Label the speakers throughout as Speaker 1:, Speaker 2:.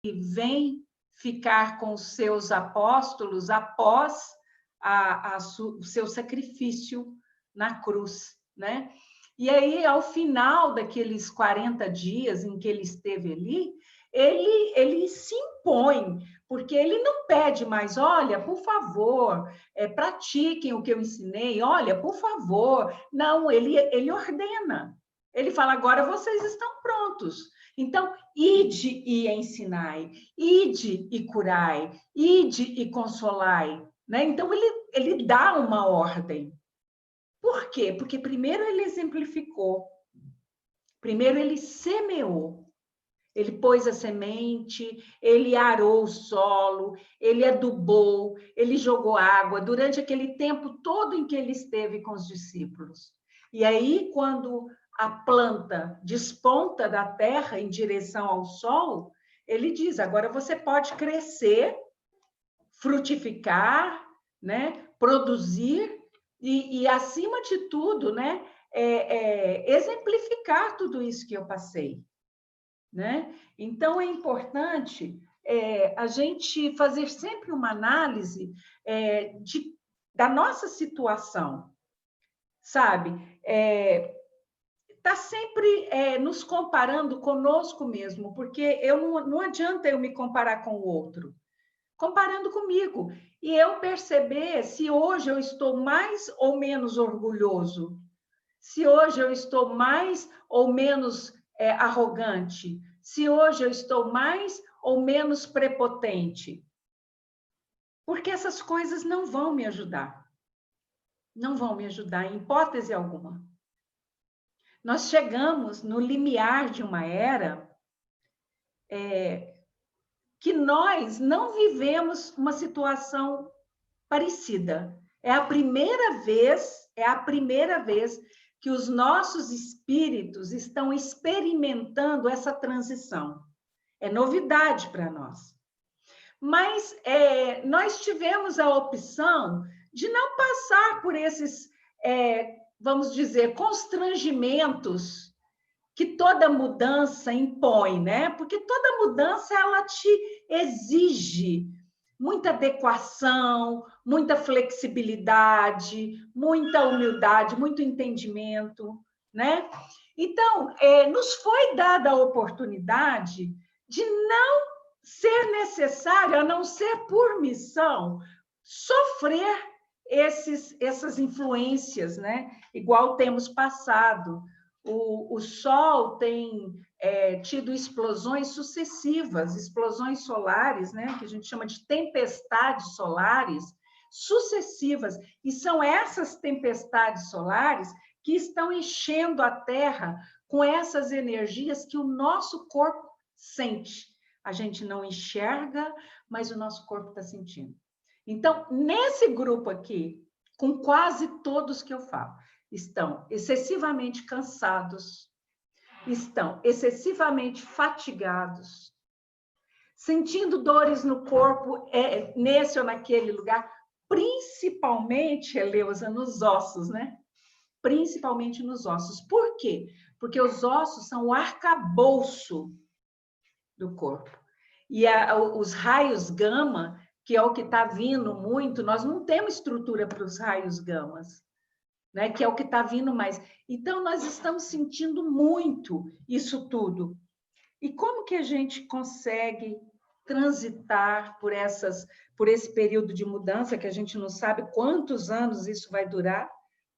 Speaker 1: vem ficar com os seus apóstolos após o seu sacrifício na cruz, né? E aí, ao final daqueles 40 dias em que ele esteve ali, ele se impõe, porque ele não pede mais, olha, por favor, pratiquem o que eu ensinei, olha, por favor. Não, ele ordena. Ele fala, agora vocês estão prontos. Então, ide e ensinai, ide e curai, ide e consolai. Né? Então, ele dá uma ordem. Por quê? Porque primeiro ele exemplificou, primeiro ele semeou, ele pôs a semente, ele arou o solo, ele adubou, ele jogou água durante aquele tempo todo em que ele esteve com os discípulos. E aí, quando a planta desponta da terra em direção ao sol, ele diz, agora você pode crescer, frutificar, né? Produzir e acima de tudo, né? Exemplificar tudo isso que eu passei. Né? Então, é importante a gente fazer sempre uma análise da nossa situação, sabe? Tá sempre nos comparando conosco mesmo, porque não adianta eu me comparar com o outro, comparando comigo, e eu perceber se hoje eu estou mais ou menos orgulhoso, se hoje eu estou mais ou menos arrogante, se hoje eu estou mais ou menos prepotente. Porque essas coisas não vão me ajudar. Não vão me ajudar em hipótese alguma. Nós chegamos no limiar de uma era que nós não vivemos uma situação parecida. É a primeira vez que os nossos espíritos estão experimentando essa transição. É novidade para nós. Mas nós tivemos a opção de não passar por esses, vamos dizer, constrangimentos que toda mudança impõe, né? Porque toda mudança, ela te exige muita adequação, muita flexibilidade, muita humildade, muito entendimento, né? Então, nos foi dada a oportunidade de não ser necessário, a não ser por missão, sofrer essas influências, né? Igual temos passado. O Sol tem tido explosões sucessivas, explosões solares, né, que a gente chama de tempestades solares sucessivas, e são essas tempestades solares que estão enchendo a Terra com essas energias que o nosso corpo sente. A gente não enxerga, mas o nosso corpo está sentindo. Então, nesse grupo aqui, com quase todos que eu falo, estão excessivamente cansados, estão excessivamente fatigados, sentindo dores no corpo, nesse ou naquele lugar, principalmente, Eleusa, nos ossos, né? Principalmente nos ossos. Por quê? Porque os ossos são o arcabouço do corpo. E os raios gama, que é o que está vindo muito, nós não temos estrutura para os raios gamas, né? Que é o que está vindo mais. Então, nós estamos sentindo muito isso tudo. E como que a gente consegue transitar por esse período de mudança, que a gente não sabe quantos anos isso vai durar,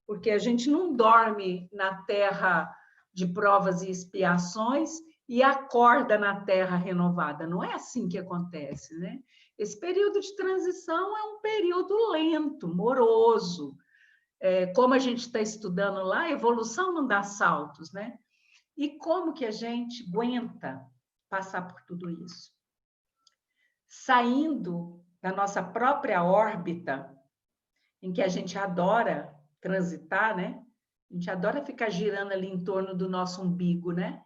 Speaker 1: porque a gente não dorme na terra de provas e expiações e acorda na terra renovada. Não é assim que acontece, né? Esse período de transição é um período lento, moroso. Como a gente está estudando lá, a evolução não dá saltos, né? E como que a gente aguenta passar por tudo isso? Saindo da nossa própria órbita, em que a gente adora transitar, né? A gente adora ficar girando ali em torno do nosso umbigo, né?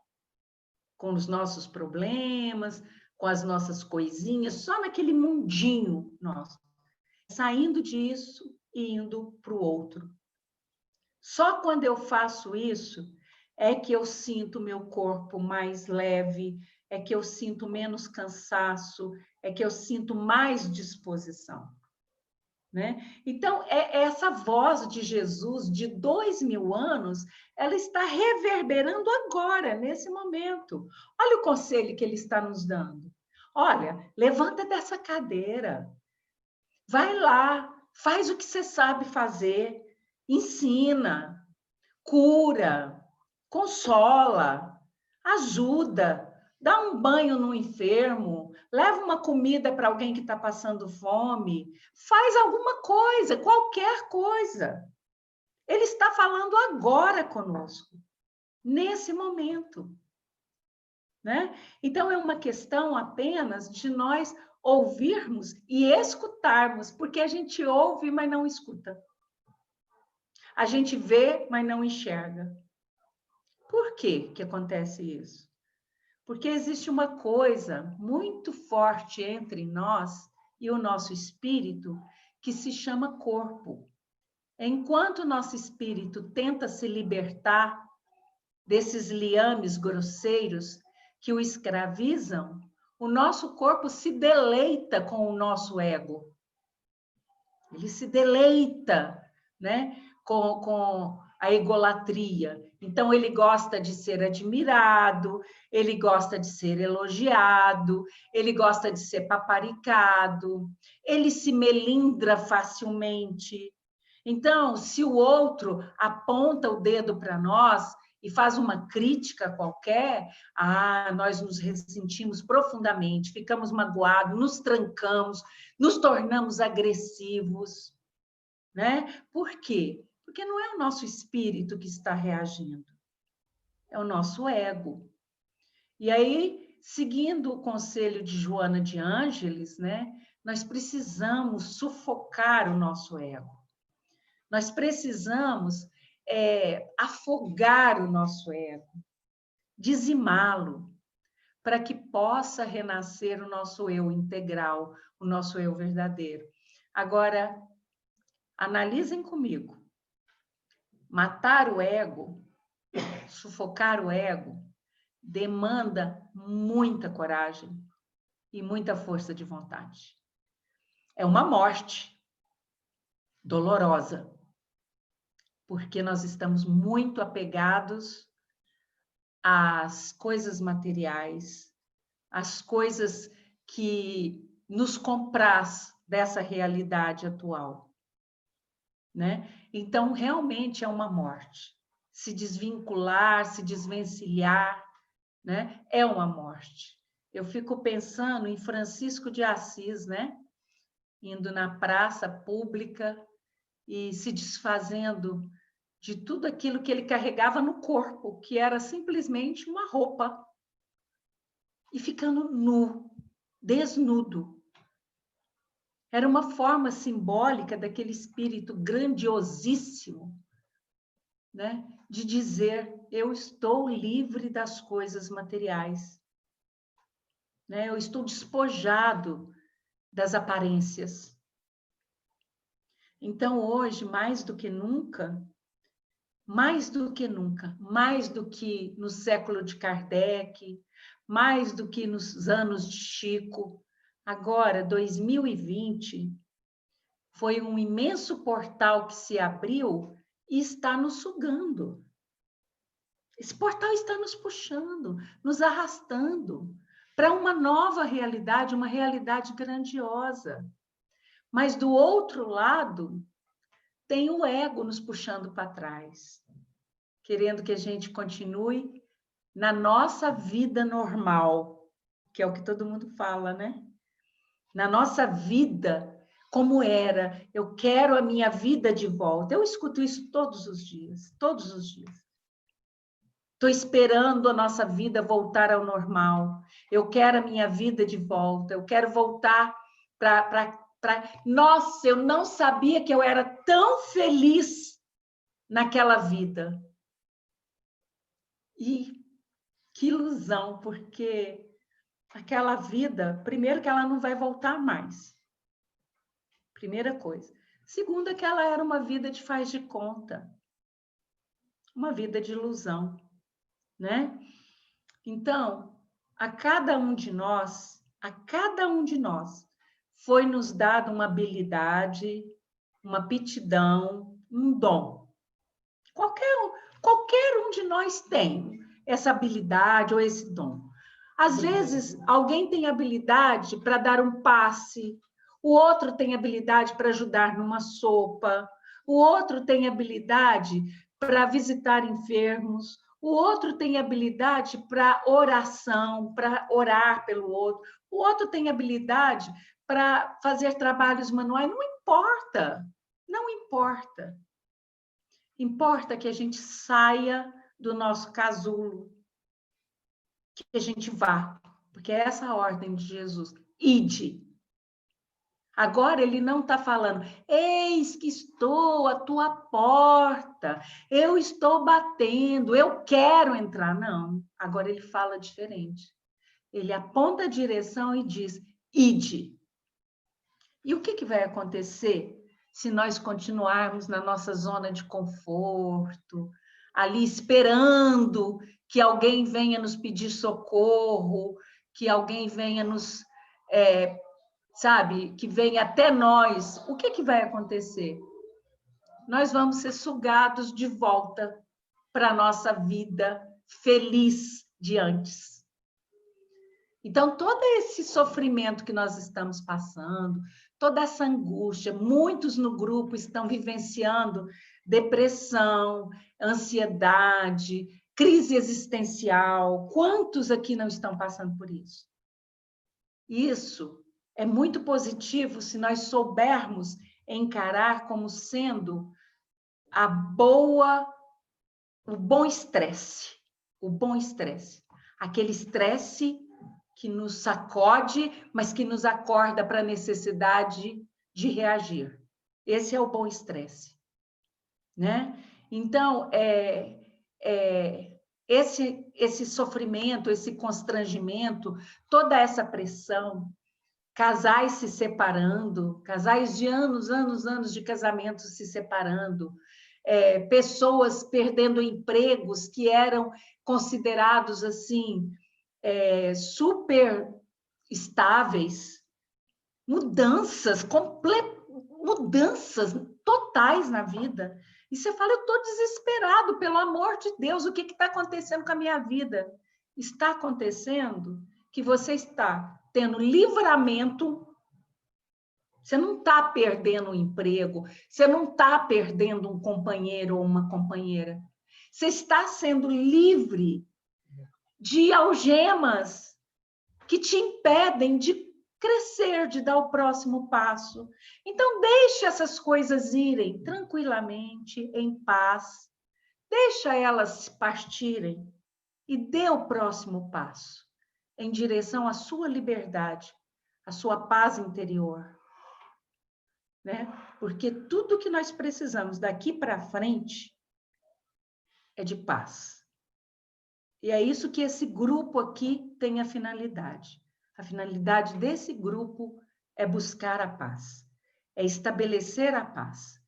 Speaker 1: Com os nossos problemas, com as nossas coisinhas, só naquele mundinho nosso. Saindo disso e indo para o outro. Só quando eu faço isso é que eu sinto meu corpo mais leve, é que eu sinto menos cansaço, é que eu sinto mais disposição. Né? Então, essa voz de Jesus de 2000 anos, ela está reverberando agora, nesse momento. Olha o conselho que ele está nos dando. Olha, levanta dessa cadeira, vai lá, faz o que você sabe fazer, ensina, cura, consola, ajuda, dá um banho no enfermo, leva uma comida para alguém que está passando fome, faz alguma coisa, qualquer coisa. Ele está falando agora conosco, nesse momento. Né? Então, é uma questão apenas de nós ouvirmos e escutarmos, porque a gente ouve, mas não escuta. A gente vê, mas não enxerga. Por que que acontece isso? Porque existe uma coisa muito forte entre nós e o nosso espírito que se chama corpo. Enquanto o nosso espírito tenta se libertar desses liames grosseiros que o escravizam, o nosso corpo se deleita com o nosso ego. Ele se deleita, né, com a egolatria. Então, ele gosta de ser admirado, ele gosta de ser elogiado, ele gosta de ser paparicado, ele se melindra facilmente. Então, se o outro aponta o dedo para nós e faz uma crítica qualquer, nós nos ressentimos profundamente, ficamos magoados, nos trancamos, nos tornamos agressivos, né? Por quê? Porque não é o nosso espírito que está reagindo, é o nosso ego. E aí, seguindo o conselho de Joana de Ângeles, né? Nós precisamos sufocar o nosso ego. Nós precisamos afogar o nosso ego, dizimá-lo, para que possa renascer o nosso eu integral, o nosso eu verdadeiro. Agora, analisem comigo. Matar o ego, sufocar o ego, demanda muita coragem e muita força de vontade. É uma morte dolorosa, porque nós estamos muito apegados às coisas materiais, às coisas que nos compraz dessa realidade atual, né? Então, realmente é uma morte. Se desvincular, se desvencilhar, né? É uma morte. Eu fico pensando em Francisco de Assis, né? Indo na praça pública e se desfazendo de tudo aquilo que ele carregava no corpo, que era simplesmente uma roupa, e ficando nu, desnudo. Era uma forma simbólica daquele espírito grandiosíssimo, né? De dizer, eu estou livre das coisas materiais, né? Eu estou despojado das aparências. Então, hoje, mais do que nunca, mais do que nunca, mais do que no século de Kardec, mais do que nos anos de Chico, agora, 2020, foi um imenso portal que se abriu e está nos sugando. Esse portal está nos puxando, nos arrastando para uma nova realidade, uma realidade grandiosa. Mas do outro lado, tem o ego nos puxando para trás, querendo que a gente continue na nossa vida normal, que é o que todo mundo fala, né? Na nossa vida como era, eu quero a minha vida de volta. Eu escuto isso todos os dias, todos os dias. Estou esperando a nossa vida voltar ao normal. Eu quero a minha vida de volta. Eu quero voltar para... Nossa, eu não sabia que eu era tão feliz naquela vida. E que ilusão, porque aquela vida, primeiro que ela não vai voltar mais. Primeira coisa. Segunda, que ela era uma vida de faz de conta. Uma vida de ilusão, né? Então, a cada um de nós, foi nos dada uma habilidade, uma aptidão, um dom. Qualquer um de nós tem essa habilidade ou esse dom. Às vezes, alguém tem habilidade para dar um passe, o outro tem habilidade para ajudar numa sopa, o outro tem habilidade para visitar enfermos, o outro tem habilidade para oração, para orar pelo outro, o outro tem habilidade para fazer trabalhos manuais. Não importa, não importa. Importa que a gente saia do nosso casulo, que a gente vá, porque é essa a ordem de Jesus. Ide. Agora ele não está falando, eis que estou à tua porta, eu estou batendo, eu quero entrar. Não, agora ele fala diferente. Ele aponta a direção e diz, ide. E o que vai acontecer se nós continuarmos na nossa zona de conforto, ali esperando que alguém venha nos pedir socorro, que alguém venha nos, que venha até nós? O que vai acontecer? Nós vamos ser sugados de volta para a nossa vida feliz de antes. Então, todo esse sofrimento que nós estamos passando, toda essa angústia, muitos no grupo estão vivenciando depressão, ansiedade, crise existencial. Quantos aqui não estão passando por isso? Isso é muito positivo se nós soubermos encarar como sendo o bom estresse. O bom estresse. Aquele estresse que nos sacode, mas que nos acorda para a necessidade de reagir. Esse é o bom estresse, né? Então, esse sofrimento, esse constrangimento, toda essa pressão, casais se separando, casais de anos de casamento se separando, pessoas perdendo empregos que eram considerados assim, super estáveis, mudanças totais na vida. E você fala, eu estou desesperado, pelo amor de Deus, o que está acontecendo com a minha vida? Está acontecendo que você está tendo livramento, você não está perdendo um emprego, você não está perdendo um companheiro ou uma companheira, você está sendo livre de algemas que te impedem de crescer, de dar o próximo passo. Então, deixe essas coisas irem tranquilamente, em paz, deixa elas partirem e dê o próximo passo em direção à sua liberdade, à sua paz interior. Né? Porque tudo que nós precisamos daqui para frente é de paz. E é isso que esse grupo aqui tem a finalidade. A finalidade desse grupo é buscar a paz, é estabelecer a paz,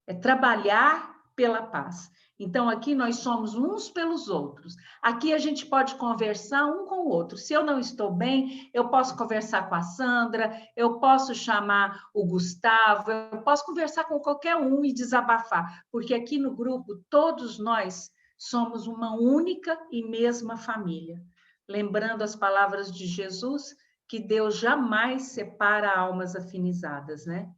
Speaker 1: é trabalhar pela paz. Então, aqui nós somos uns pelos outros. Aqui a gente pode conversar um com o outro. Se eu não estou bem, eu posso conversar com a Sandra, eu posso chamar o Gustavo, eu posso conversar com qualquer um e desabafar, porque aqui no grupo todos nós somos uma única e mesma família. Lembrando as palavras de Jesus, que Deus jamais separa almas afinizadas, né?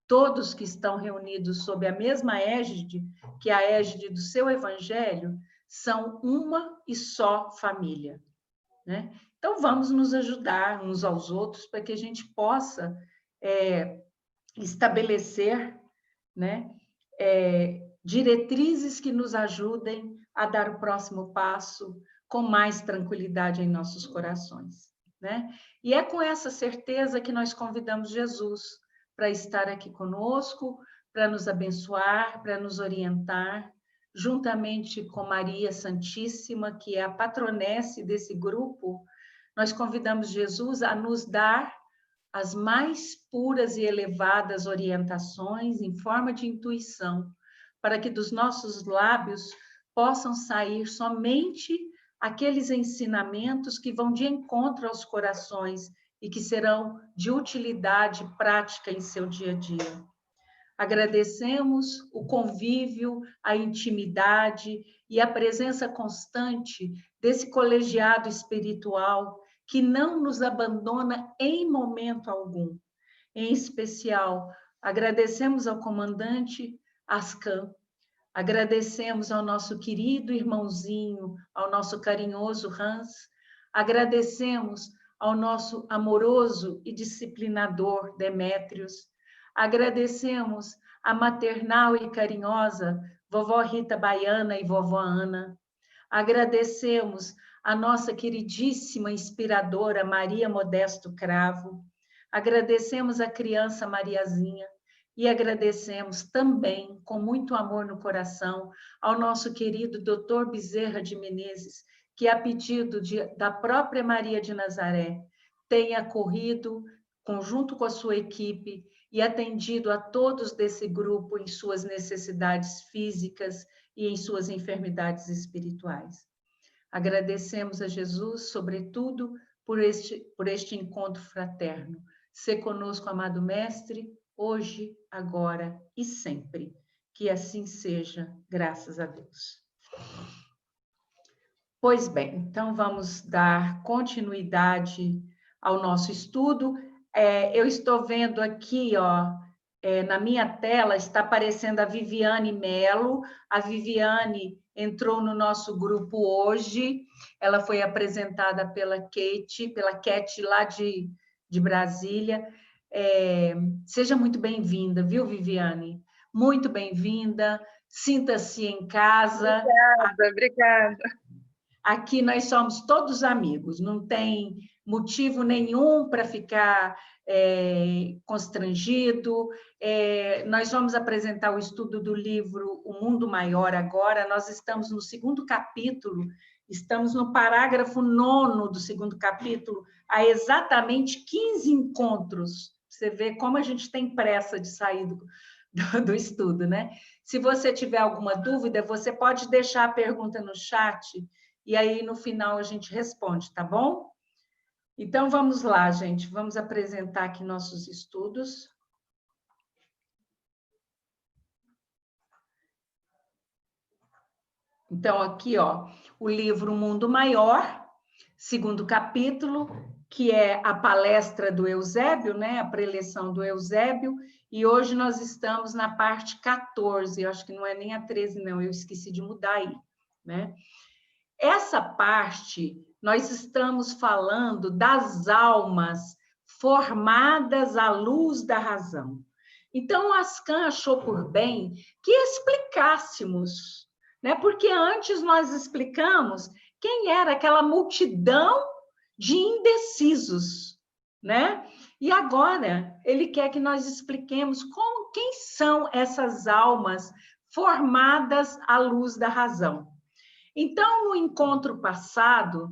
Speaker 1: Todos que estão reunidos sob a mesma égide, que é a égide do seu evangelho, são uma e só família, né? Então, vamos nos ajudar uns aos outros para que a gente possa estabelecer, né, diretrizes que nos ajudem a dar o próximo passo com mais tranquilidade em nossos corações, né? E é com essa certeza que nós convidamos Jesus para estar aqui conosco, para nos abençoar, para nos orientar, juntamente com Maria Santíssima, que é a patronesse desse grupo. Nós convidamos Jesus a nos dar as mais puras e elevadas orientações em forma de intuição, para que dos nossos lábios possam sair somente aqueles ensinamentos que vão de encontro aos corações e que serão de utilidade prática em seu dia a dia. Agradecemos o convívio, a intimidade e a presença constante desse colegiado espiritual que não nos abandona em momento algum. Em especial, agradecemos ao comandante Ascan, agradecemos ao nosso querido irmãozinho, ao nosso carinhoso Hans, agradecemos ao nosso amoroso e disciplinador Demétrios, agradecemos à maternal e carinhosa vovó Rita Baiana e vovó Ana, agradecemos à nossa queridíssima inspiradora Maria Modesto Cravo, agradecemos à criança Mariazinha e agradecemos também, com muito amor no coração, ao nosso querido Dr. Bezerra de Menezes, que, a pedido da própria Maria de Nazaré, tem acorrido, junto com a sua equipe, e atendido a todos desse grupo em suas necessidades físicas e em suas enfermidades espirituais. Agradecemos a Jesus, sobretudo, por este encontro fraterno. Sê conosco, amado Mestre, hoje, agora e sempre. Que assim seja, graças a Deus. Pois bem, então vamos dar continuidade ao nosso estudo. Eu estou vendo aqui, ó, na minha tela, está aparecendo a Viviane Melo. A Viviane entrou no nosso grupo hoje. Ela foi apresentada pela Kate lá de Brasília. Seja muito bem-vinda, viu, Viviane? Muito bem-vinda. Sinta-se em casa.
Speaker 2: Obrigada.
Speaker 1: Aqui nós somos todos amigos, não tem motivo nenhum para ficar constrangido. Nós vamos apresentar o estudo do livro O Mundo Maior agora. Nós estamos no 2º capítulo, estamos no parágrafo 9º do 2º capítulo, há exatamente 15 encontros. Você vê como a gente tem pressa de sair do estudo, né? Se você tiver alguma dúvida, você pode deixar a pergunta no chat, e aí, no final, a gente responde, tá bom? Então, vamos lá, gente. Vamos apresentar aqui nossos estudos. Então, aqui, ó, o livro Mundo Maior, 2º capítulo, que é a palestra do Eusébio, né? A preleção do Eusébio. E hoje nós estamos na parte 14. Eu acho que não é nem a 13, não. Eu esqueci de mudar aí, né? Essa parte, nós estamos falando das almas formadas à luz da razão. Então, Ascan achou por bem que explicássemos, né? Porque antes nós explicamos quem era aquela multidão de indecisos, né? E agora ele quer que nós expliquemos quem são essas almas formadas à luz da razão. Então, no encontro passado,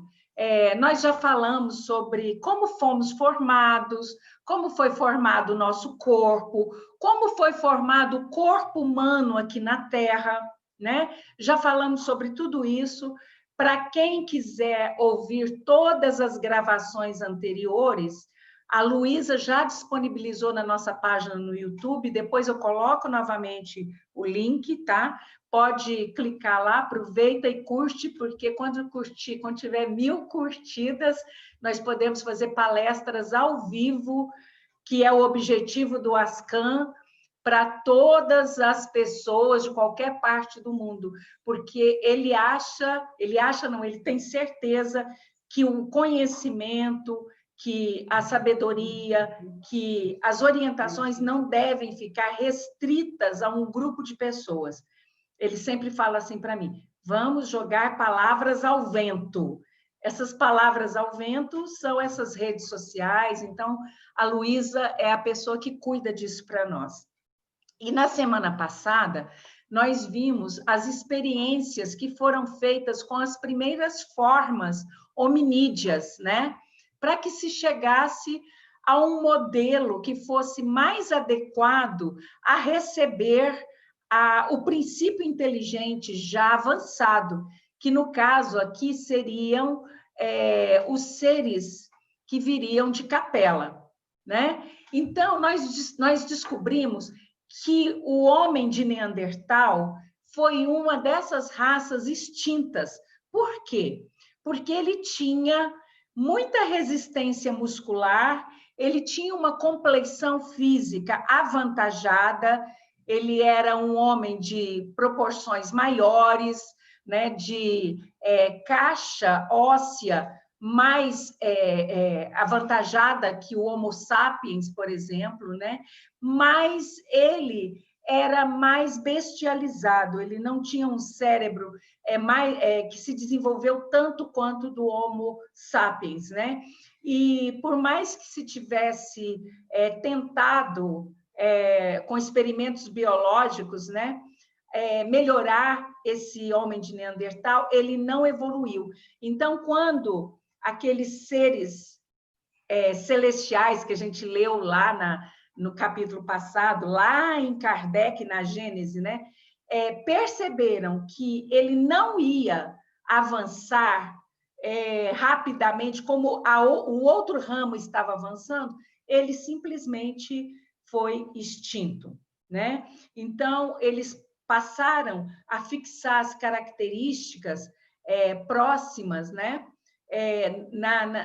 Speaker 1: nós já falamos sobre como fomos formados, como foi formado o nosso corpo, como foi formado o corpo humano aqui na Terra, né? Já falamos sobre tudo isso. Para quem quiser ouvir todas as gravações anteriores, a Luísa já disponibilizou na nossa página no YouTube, depois eu coloco novamente o link, tá? Pode clicar lá, aproveita e curte, porque quando tiver 1000 curtidas, nós podemos fazer palestras ao vivo, que é o objetivo do Ascan, para todas as pessoas de qualquer parte do mundo, porque ele tem certeza que o conhecimento, que a sabedoria, que as orientações não devem ficar restritas a um grupo de pessoas. Ele sempre fala assim para mim: vamos jogar palavras ao vento. Essas palavras ao vento são essas redes sociais, então a Luísa é a pessoa que cuida disso para nós. E na semana passada, nós vimos as experiências que foram feitas com as primeiras formas hominídeas, né? Para que se chegasse a um modelo que fosse mais adequado a receber o princípio inteligente já avançado, que no caso aqui seriam os seres que viriam de Capela, né? Então, nós descobrimos que o homem de Neandertal foi uma dessas raças extintas. Por quê? Porque ele tinha muita resistência muscular, ele tinha uma complexão física avantajada, ele era um homem de proporções maiores, né, de caixa óssea mais avantajada que o Homo sapiens, por exemplo, né? Mas ele era mais bestializado, ele não tinha um cérebro que se desenvolveu tanto quanto do Homo sapiens, né? E por mais que se tivesse tentado, com experimentos biológicos, né, melhorar esse homem de Neandertal, ele não evoluiu. Então, quando aqueles seres celestiais que a gente leu lá no capítulo passado, lá em Kardec, na Gênese, né, perceberam que ele não ia avançar rapidamente, como o outro ramo estava avançando, ele simplesmente foi extinto, né? Então, eles passaram a fixar as características próximas, né?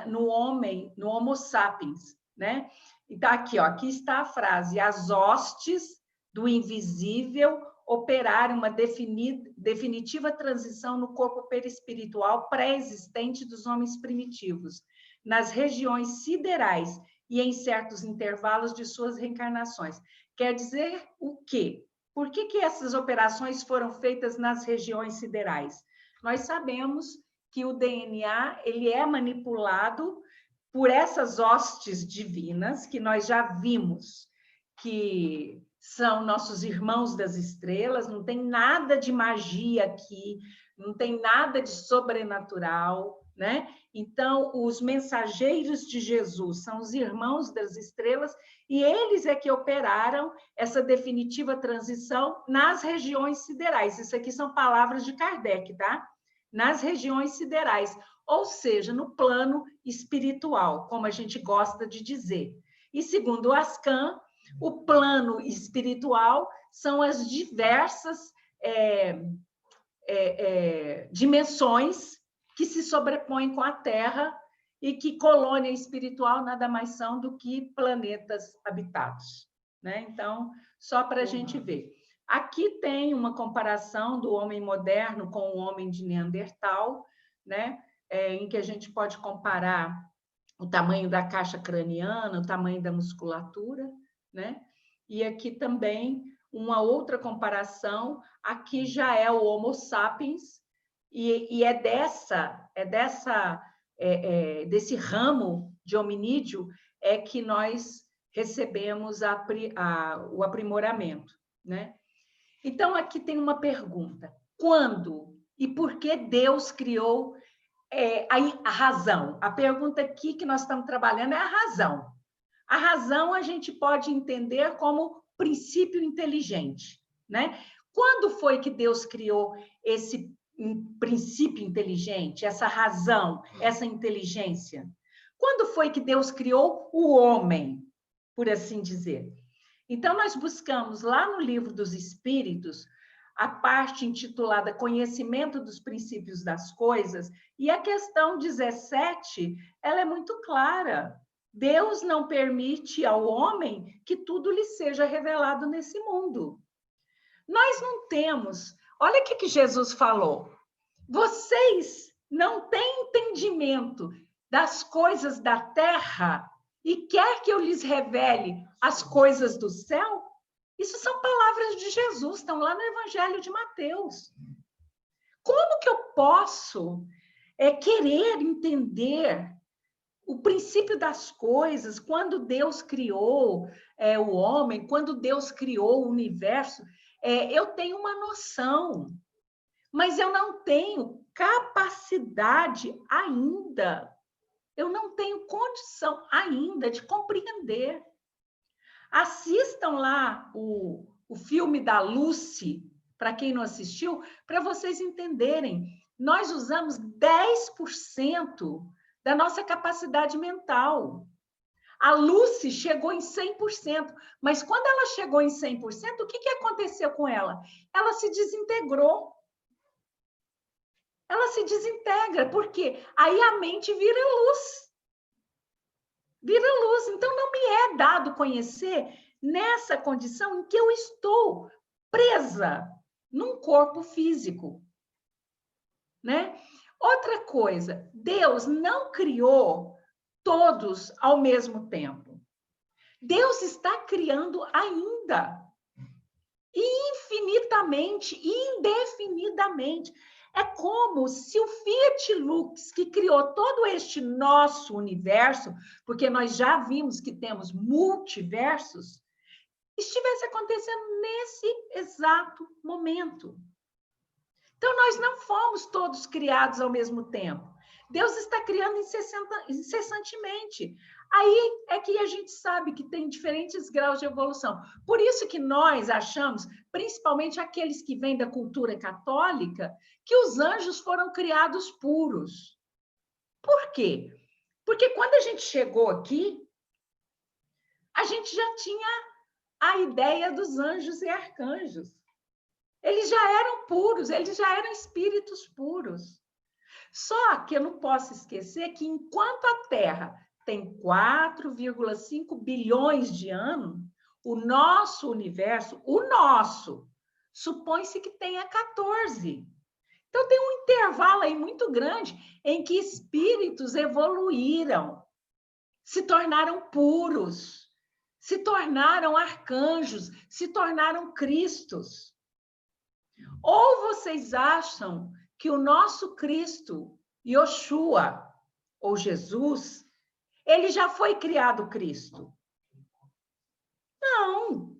Speaker 1: No homem, no Homo sapiens, né? Então, aqui está a frase: as hostes do invisível operaram uma definitiva transição no corpo perispiritual pré-existente dos homens primitivos, nas regiões siderais e em certos intervalos de suas reencarnações. Quer dizer o quê? Por que essas operações foram feitas nas regiões siderais? Nós sabemos que o DNA ele é manipulado por essas hostes divinas, que nós já vimos que são nossos irmãos das estrelas, não tem nada de magia aqui, não tem nada de sobrenatural, né? Então, os mensageiros de Jesus são os irmãos das estrelas e eles é que operaram essa definitiva transição nas regiões siderais. Isso aqui são palavras de Kardec, tá? Nas regiões siderais, ou seja, no plano espiritual, como a gente gosta de dizer. E segundo o Ascan, o plano espiritual são as diversas dimensões que se sobrepõem com a Terra e que colônia espiritual nada mais são do que planetas habitados, né? Então, só para a gente ver. Aqui tem uma comparação do homem moderno com o homem de Neandertal, né? Em que a gente pode comparar o tamanho da caixa craniana, o tamanho da musculatura, né? E aqui também uma outra comparação, aqui já é o Homo sapiens, e desse ramo de hominídeo que nós recebemos o aprimoramento, né? Então, aqui tem uma pergunta: quando e por que Deus criou a razão? A pergunta aqui que nós estamos trabalhando é a razão. A razão a gente pode entender como princípio inteligente, né? Quando foi que Deus criou esse princípio inteligente, essa razão, essa inteligência? Quando foi que Deus criou o homem, por assim dizer? Então, nós buscamos lá no Livro dos Espíritos a parte intitulada Conhecimento dos Princípios das Coisas, e a questão 17, ela é muito clara. Deus não permite ao homem que tudo lhe seja revelado nesse mundo. Nós não temos... Olha o que Jesus falou. Vocês não têm entendimento das coisas da terra e quer que eu lhes revele as coisas do céu? Isso são palavras de Jesus, estão lá no Evangelho de Mateus. Como que eu posso querer entender o princípio das coisas, quando Deus criou o homem, quando Deus criou o universo? Eu tenho uma noção, mas eu não tenho capacidade ainda, eu não tenho condição ainda de compreender. Assistam lá o filme da Lucy, para quem não assistiu, para vocês entenderem nós usamos 10% da nossa capacidade mental. A Lucy chegou em 100%, mas quando ela chegou em 100%, o que aconteceu com ela? Ela se desintegrou. Ela se desintegra, porque aí a mente vira luz. Vira luz. Então, não me é dado conhecer nessa condição em que eu estou presa num corpo físico, né? Outra coisa, Deus não criou todos ao mesmo tempo. Deus está criando ainda, infinitamente, indefinidamente. É como se o Fiat Lux, que criou todo este nosso universo, porque nós já vimos que temos multiversos, estivesse acontecendo nesse exato momento. Então, nós não fomos todos criados ao mesmo tempo. Deus está criando incessantemente. Aí é que a gente sabe que tem diferentes graus de evolução. Por isso que nós achamos, principalmente aqueles que vêm da cultura católica, que os anjos foram criados puros. Por quê? Porque quando a gente chegou aqui, a gente já tinha a ideia dos anjos e arcanjos. Eles já eram puros, eles já eram espíritos puros. Só que eu não posso esquecer que enquanto a Terra tem 4,5 bilhões de anos, o nosso universo, supõe-se que tenha 14. Então tem um intervalo aí muito grande em que espíritos evoluíram, se tornaram puros, se tornaram arcanjos, se tornaram cristos. Ou vocês acham que o nosso Cristo, Yoshua, ou Jesus, ele já foi criado Cristo? Não.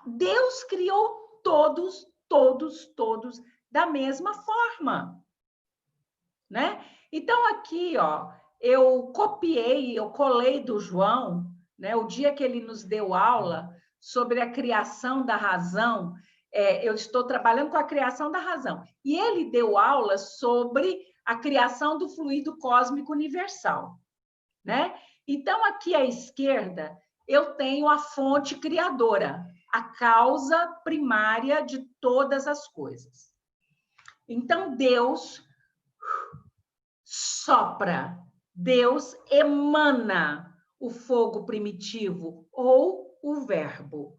Speaker 1: Deus criou todos da mesma forma, né? Então aqui, ó, eu colei do João, né? O dia que ele nos deu aula sobre a criação da razão. Eu estou trabalhando com a criação da razão. E ele deu aula sobre a criação do fluido cósmico universal, né? Então, aqui à esquerda, eu tenho a fonte criadora, a causa primária de todas as coisas. Então, Deus sopra, Deus emana o fogo primitivo ou o verbo,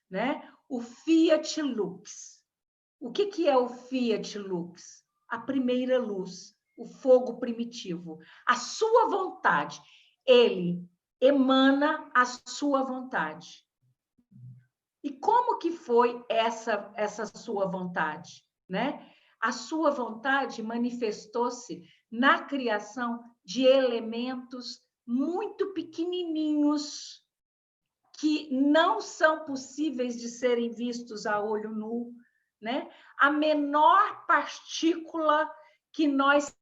Speaker 1: né? O Fiat Lux. O que é o Fiat Lux? A primeira luz, o fogo primitivo, a sua vontade. Ele emana a sua vontade. E como que foi essa sua vontade, né? A sua vontade manifestou-se na criação de elementos muito pequenininhos, que não são possíveis de serem vistos a olho nu, né? A menor partícula que nós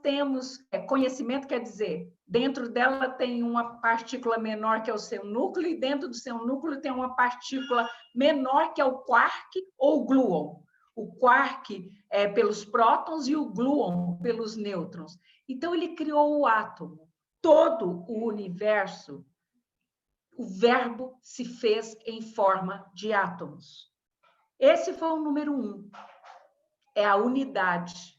Speaker 1: temos conhecimento, quer dizer, dentro dela tem uma partícula menor que é o seu núcleo, e dentro do seu núcleo tem uma partícula menor que é o quark ou o gluon. O quark é pelos prótons e o gluon pelos nêutrons. Então, ele criou o átomo. Todo o universo, o verbo se fez em forma de átomos. Esse foi o número 1. É a unidade.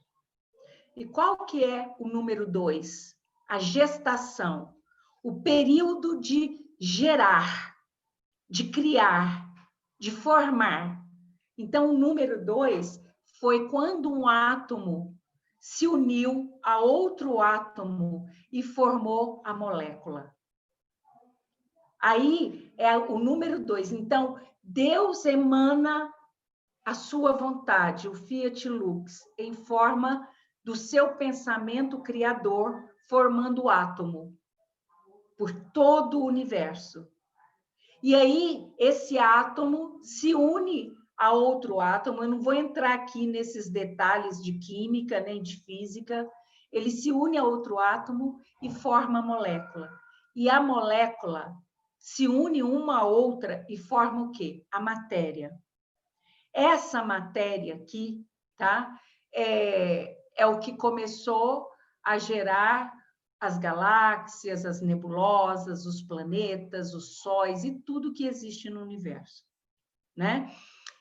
Speaker 1: E qual que é o número 2? A gestação. O período de gerar, de criar, de formar. Então, o número 2 foi quando um átomo se uniu a outro átomo e formou a molécula. Aí é o número 2. Então, Deus emana a sua vontade, o Fiat Lux, em forma do seu pensamento criador, formando o átomo por todo o universo. E aí, esse átomo se une a outro átomo. Eu não vou entrar aqui nesses detalhes de química nem de física. Ele se une a outro átomo e forma a molécula. E a molécula se une uma a outra e forma o quê? A matéria. Essa matéria aqui tá? É o que começou a gerar as galáxias, as nebulosas, os planetas, os sóis e tudo que existe no universo, né?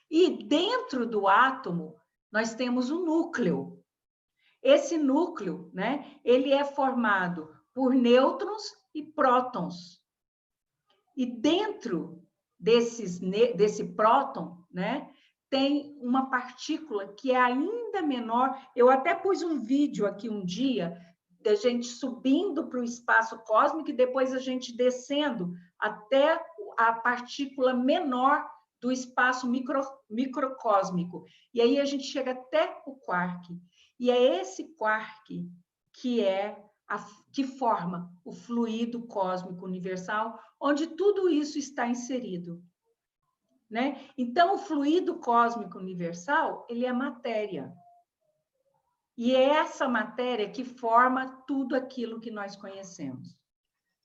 Speaker 1: E dentro do átomo, nós temos o núcleo. Esse núcleo, né, ele é formado por nêutrons e prótons. E dentro desse próton, né, tem uma partícula que é ainda menor. Eu até pus um vídeo aqui um dia da gente subindo para o espaço cósmico e depois a gente descendo até a partícula menor do espaço microcósmico. E aí a gente chega até o quark. E é esse quark que forma o fluido cósmico universal, onde tudo isso está inserido, né? Então, o fluido cósmico universal, ele é matéria. E é essa matéria que forma tudo aquilo que nós conhecemos.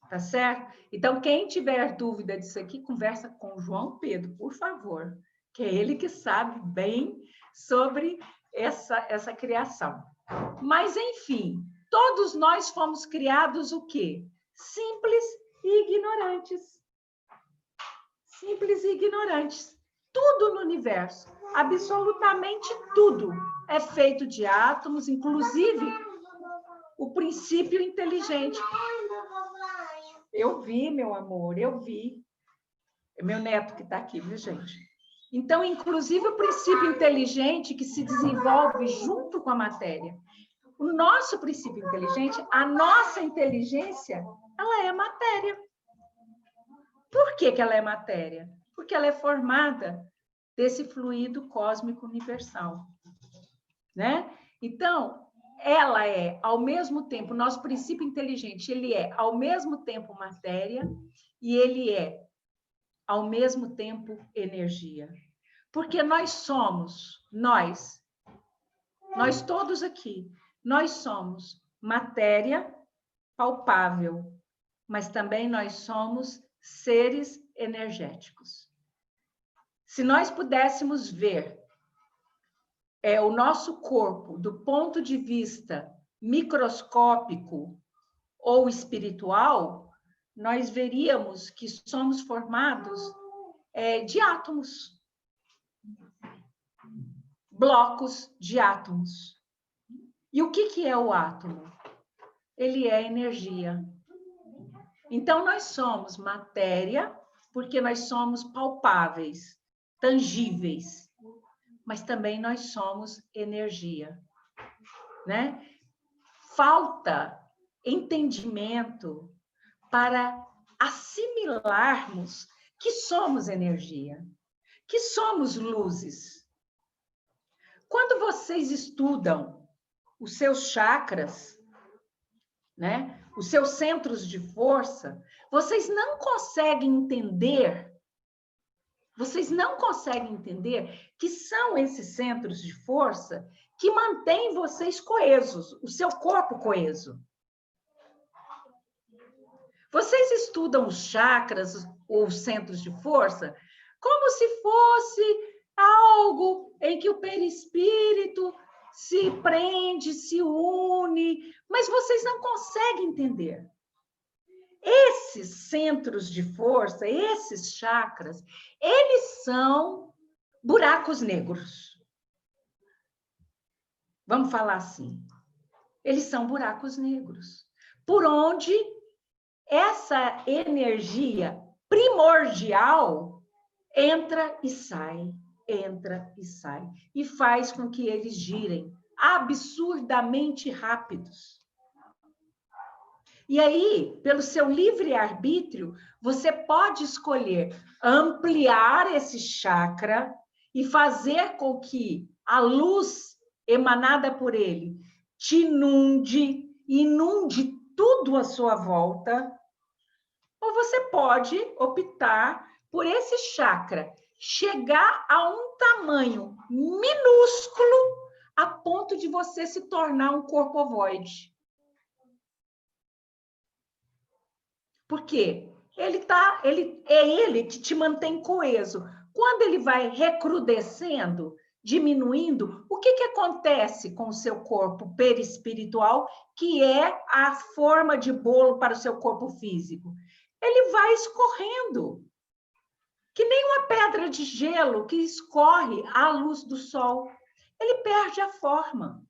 Speaker 1: Tá certo? Então, quem tiver dúvida disso aqui, conversa com o João Pedro, por favor, que é ele que sabe bem sobre essa criação. Mas, enfim, todos nós fomos criados o quê? Simples e ignorantes. Simples e ignorantes. Tudo no universo, absolutamente tudo, é feito de átomos, inclusive o princípio inteligente. Eu vi, meu amor, eu vi. É meu neto que está aqui, viu, gente? Então, inclusive o princípio inteligente que se desenvolve junto com a matéria. O nosso princípio inteligente, a nossa inteligência, ela é matéria. Por que ela é matéria? Porque ela é formada desse fluido cósmico universal, né? Então, ela é, ao mesmo tempo, o nosso princípio inteligente, ele é, ao mesmo tempo, matéria e ele é, ao mesmo tempo, energia. Porque nós todos aqui, nós somos matéria palpável, mas também nós somos seres energéticos. Se nós pudéssemos ver o nosso corpo do ponto de vista microscópico ou espiritual, nós veríamos que somos formados de átomos, blocos de átomos. E o que é o átomo? Ele é energia. Então, nós somos matéria, porque nós somos palpáveis, tangíveis, mas também nós somos energia, né? Falta entendimento para assimilarmos que somos energia, que somos luzes. Quando vocês estudam os seus chakras, né? Os seus centros de força, vocês não conseguem entender que são esses centros de força que mantêm vocês coesos, o seu corpo coeso. Vocês estudam os chakras ou os centros de força como se fosse algo em que o perispírito se prende, se une, mas vocês não conseguem entender. Esses centros de força, esses chakras, eles são buracos negros. Vamos falar assim. Eles são buracos negros, por onde essa energia primordial entra e sai, e faz com que eles girem absurdamente rápidos. E aí, pelo seu livre-arbítrio, você pode escolher ampliar esse chakra e fazer com que a luz emanada por ele te inunde tudo à sua volta, ou você pode optar por esse chakra chegar a um tamanho minúsculo a ponto de você se tornar um corpo ovoide. Por quê? Ele que te mantém coeso. Quando ele vai recrudescendo, diminuindo, o que acontece com o seu corpo perispiritual, que é a forma de bolo para o seu corpo físico? Ele vai escorrendo, que nem uma pedra de gelo que escorre à luz do sol. Ele perde a forma.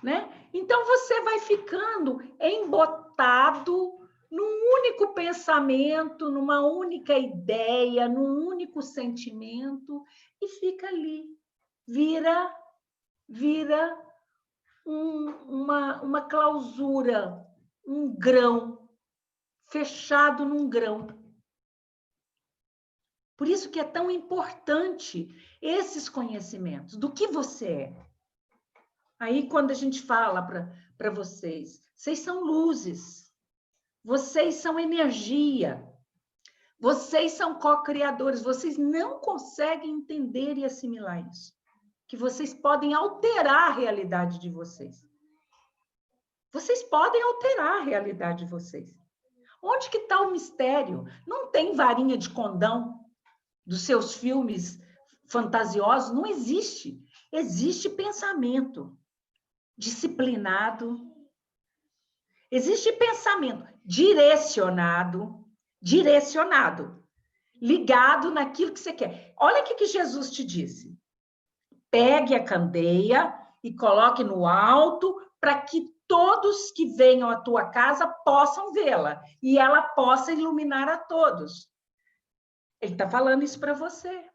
Speaker 1: Né? Então, você vai ficando embotado num único pensamento, numa única ideia, num único sentimento, e fica ali. Vira uma clausura, um grão, fechado num grão. Por isso que é tão importante esses conhecimentos do que você é. Aí, quando a gente fala para vocês, vocês são luzes, vocês são energia, vocês são co-criadores, vocês não conseguem entender e assimilar isso, que vocês podem alterar a realidade de vocês. Vocês podem alterar a realidade de vocês. Onde que está o mistério? Não tem varinha de condão dos seus filmes fantasiosos, não existe. Existe pensamento disciplinado, existe pensamento direcionado, ligado naquilo que você quer. Olha o que Jesus te disse. Pegue a candeia e coloque no alto para que todos que venham à tua casa possam vê-la e ela possa iluminar a todos. Ele está falando isso para você.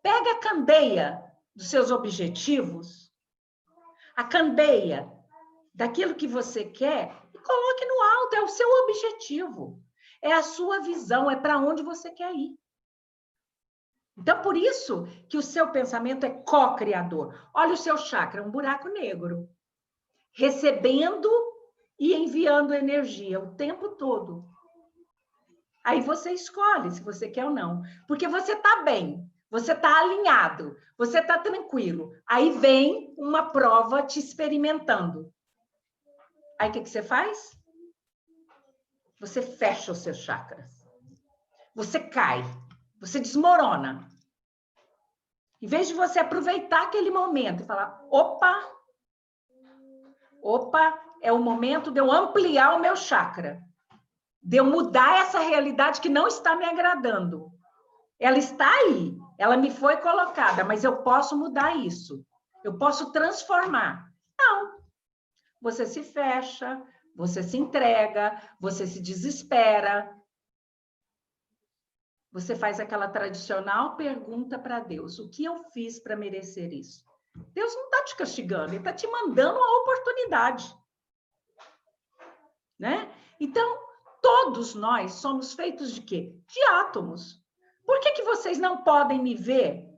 Speaker 1: Pega a candeia dos seus objetivos, a candeia daquilo que você quer e coloque no alto, é o seu objetivo, é a sua visão, é para onde você quer ir. Então, por isso que o seu pensamento é co-criador. Olha o seu chakra, um buraco negro, recebendo e enviando energia o tempo todo. Aí você escolhe se você quer ou não, porque você está bem, você está alinhado, você está tranquilo. Aí vem uma prova te experimentando. Aí o que você faz? Você fecha os seus chakras. Você cai, você desmorona. Em vez de você aproveitar aquele momento e falar, opa, é o momento de eu ampliar o meu chakra, de eu mudar essa realidade que não está me agradando. Ela está aí, ela me foi colocada, mas eu posso mudar isso. Eu posso transformar. Não. Você se fecha, você se entrega, você se desespera. Você faz aquela tradicional pergunta para Deus: o que eu fiz para merecer isso? Deus não está te castigando, Ele está te mandando uma oportunidade. Né? Então, todos nós somos feitos de quê? De átomos. Por que vocês não podem me ver?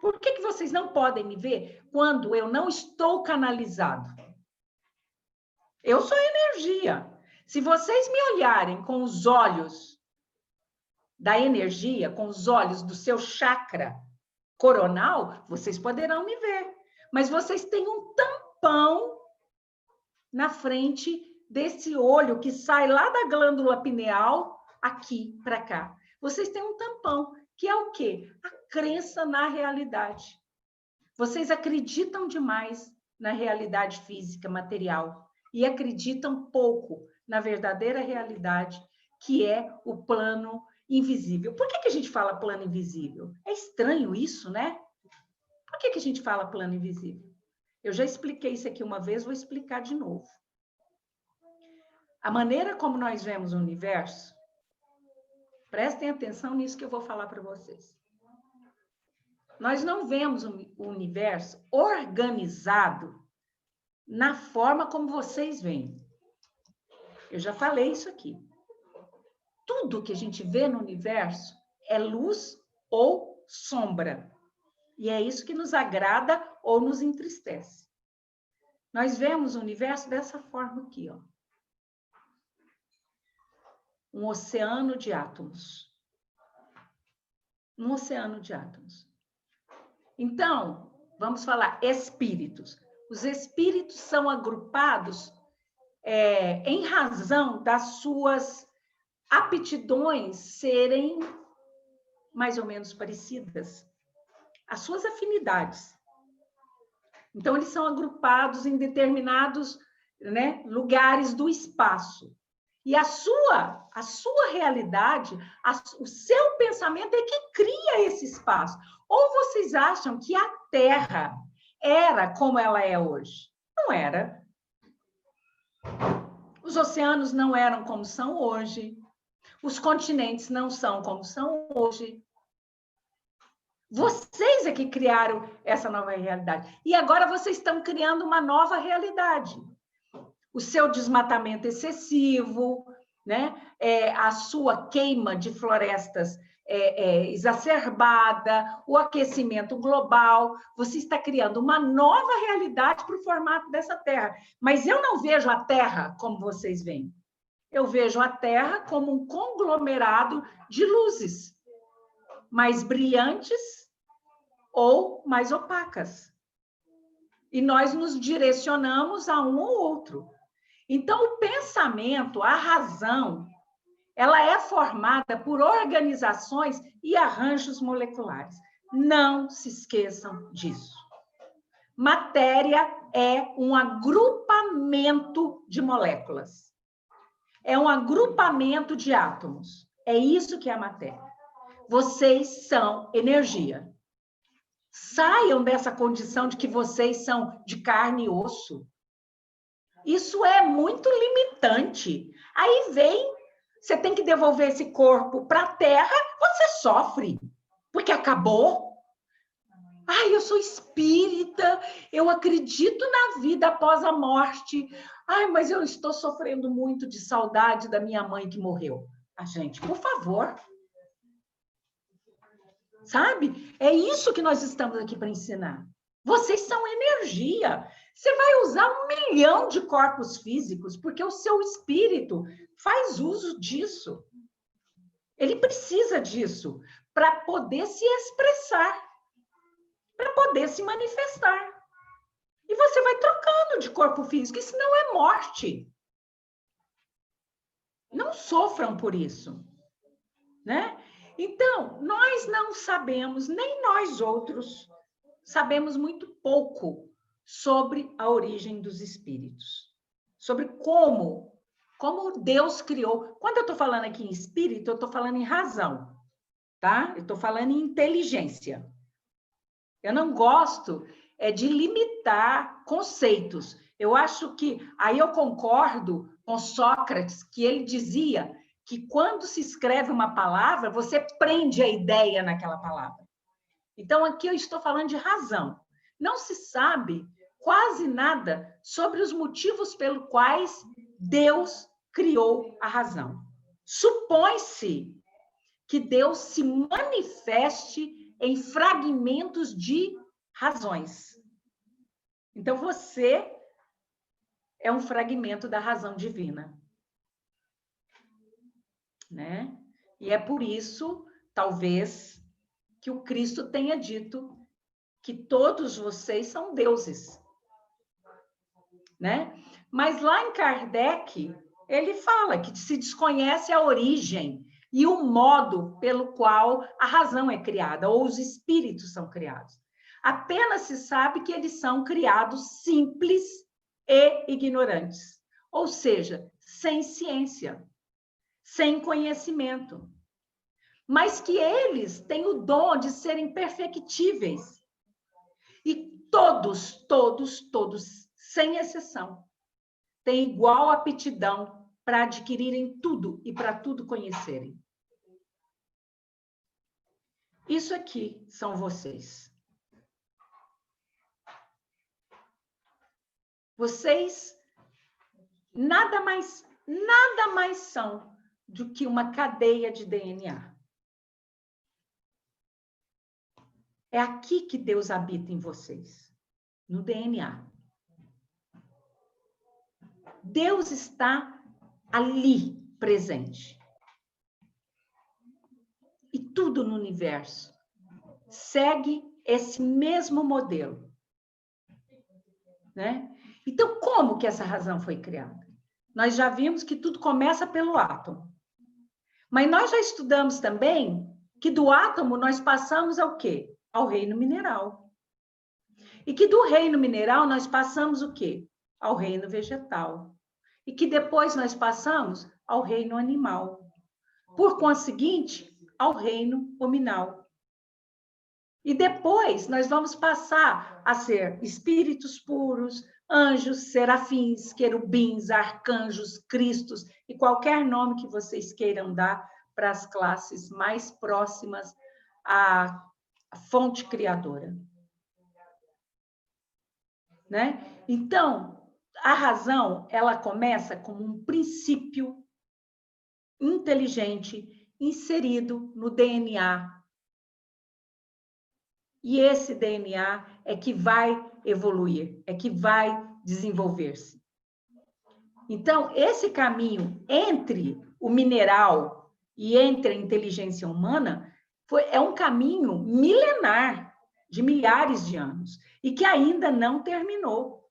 Speaker 1: Por que vocês não podem me ver quando eu não estou canalizado? Eu sou energia. Se vocês me olharem com os olhos da energia, com os olhos do seu chakra coronal, vocês poderão me ver. Mas vocês têm um tampão na frente desse olho que sai lá da glândula pineal aqui para cá. Vocês têm um tampão, que é o quê? A crença na realidade. Vocês acreditam demais na realidade física, material, e acreditam pouco na verdadeira realidade, que é o plano invisível. Por que a gente fala plano invisível? É estranho isso, né? Por que a gente fala plano invisível? Eu já expliquei isso aqui uma vez, vou explicar de novo. A maneira como nós vemos o universo, prestem atenção nisso que eu vou falar para vocês. Nós não vemos o universo organizado na forma como vocês veem. Eu já falei isso aqui. Tudo que a gente vê no universo é luz ou sombra. E é isso que nos agrada ou nos entristece. Nós vemos o universo dessa forma aqui, ó. Um oceano de átomos. Um oceano de átomos. Então, vamos falar espíritos. Os espíritos são agrupados em razão das suas aptidões serem mais ou menos parecidas, as suas afinidades. Então, eles são agrupados em determinados, né, lugares do espaço. E a sua realidade, o seu pensamento é que cria esse espaço. Ou vocês acham que a Terra era como ela é hoje? Não era. Os oceanos não eram como são hoje. Os continentes não são como são hoje. Vocês é que criaram essa nova realidade. E agora vocês estão criando uma nova realidade. O seu desmatamento excessivo, né? A sua queima de florestas exacerbada, o aquecimento global. Você está criando uma nova realidade para o formato dessa Terra. Mas eu não vejo a Terra como vocês veem. Eu vejo a Terra como um conglomerado de luzes, mais brilhantes ou mais opacas. E nós nos direcionamos a um ou outro. Então, o pensamento, a razão, ela é formada por organizações e arranjos moleculares. Não se esqueçam disso. Matéria é um agrupamento de moléculas. É um agrupamento de átomos. É isso que é a matéria. Vocês são energia. Saiam dessa condição de que vocês são de carne e osso. Isso é muito limitante. Aí vem, você tem que devolver esse corpo para a Terra, você sofre, porque acabou. Ai, eu sou espírita, eu acredito na vida após a morte. Ai, mas eu estou sofrendo muito de saudade da minha mãe que morreu. Ah, gente, por favor. Sabe? É isso que nós estamos aqui para ensinar. Vocês são energia. Você vai usar 1 milhão de corpos físicos, porque o seu espírito faz uso disso. Ele precisa disso para poder se expressar, para poder se manifestar. E você vai trocando de corpo físico. Isso não é morte. Não sofram por isso, né? Então, nós não sabemos, nem nós outros, sabemos muito pouco sobre a origem dos espíritos, sobre como Deus criou. Quando eu estou falando aqui em espírito, eu estou falando em razão, tá? Eu estou falando em inteligência. Eu não gosto de limitar conceitos. Eu acho que, aí eu concordo com Sócrates, que ele dizia que quando se escreve uma palavra, você prende a ideia naquela palavra. Então, aqui eu estou falando de razão. Não se sabe quase nada sobre os motivos pelos quais Deus criou a razão. Supõe-se que Deus se manifeste em fragmentos de razões. Então, você é um fragmento da razão divina. Né? E é por isso, talvez, que o Cristo tenha dito que todos vocês são deuses, né? Mas lá em Kardec, ele fala que se desconhece a origem e o modo pelo qual a razão é criada, ou os espíritos são criados. Apenas se sabe que eles são criados simples e ignorantes, ou seja, sem ciência, sem conhecimento, mas que eles têm o dom de serem perfectíveis. E todos, sem exceção, têm igual aptidão para adquirirem tudo e para tudo conhecerem. Isso aqui são vocês. Vocês nada mais são do que uma cadeia de DNA. É aqui que Deus habita em vocês, no DNA. Deus está ali presente. E tudo no universo segue esse mesmo modelo, né? Então, como que essa razão foi criada? Nós já vimos que tudo começa pelo átomo. Mas nós já estudamos também que do átomo nós passamos ao quê? Ao reino mineral. E que do reino mineral nós passamos o quê? Ao reino vegetal. E que depois nós passamos ao reino animal. Por conseguinte, ao reino hominal. E depois nós vamos passar a ser espíritos puros, anjos, serafins, querubins, arcanjos, cristos e qualquer nome que vocês queiram dar para as classes mais próximas à fonte criadora. Né? Então, a razão, ela começa como um princípio inteligente inserido no DNA. E esse DNA é que vai evoluir, é que vai desenvolver-se. Então, esse caminho entre o mineral e entre a inteligência humana é um caminho milenar, de milhares de anos, e que ainda não terminou.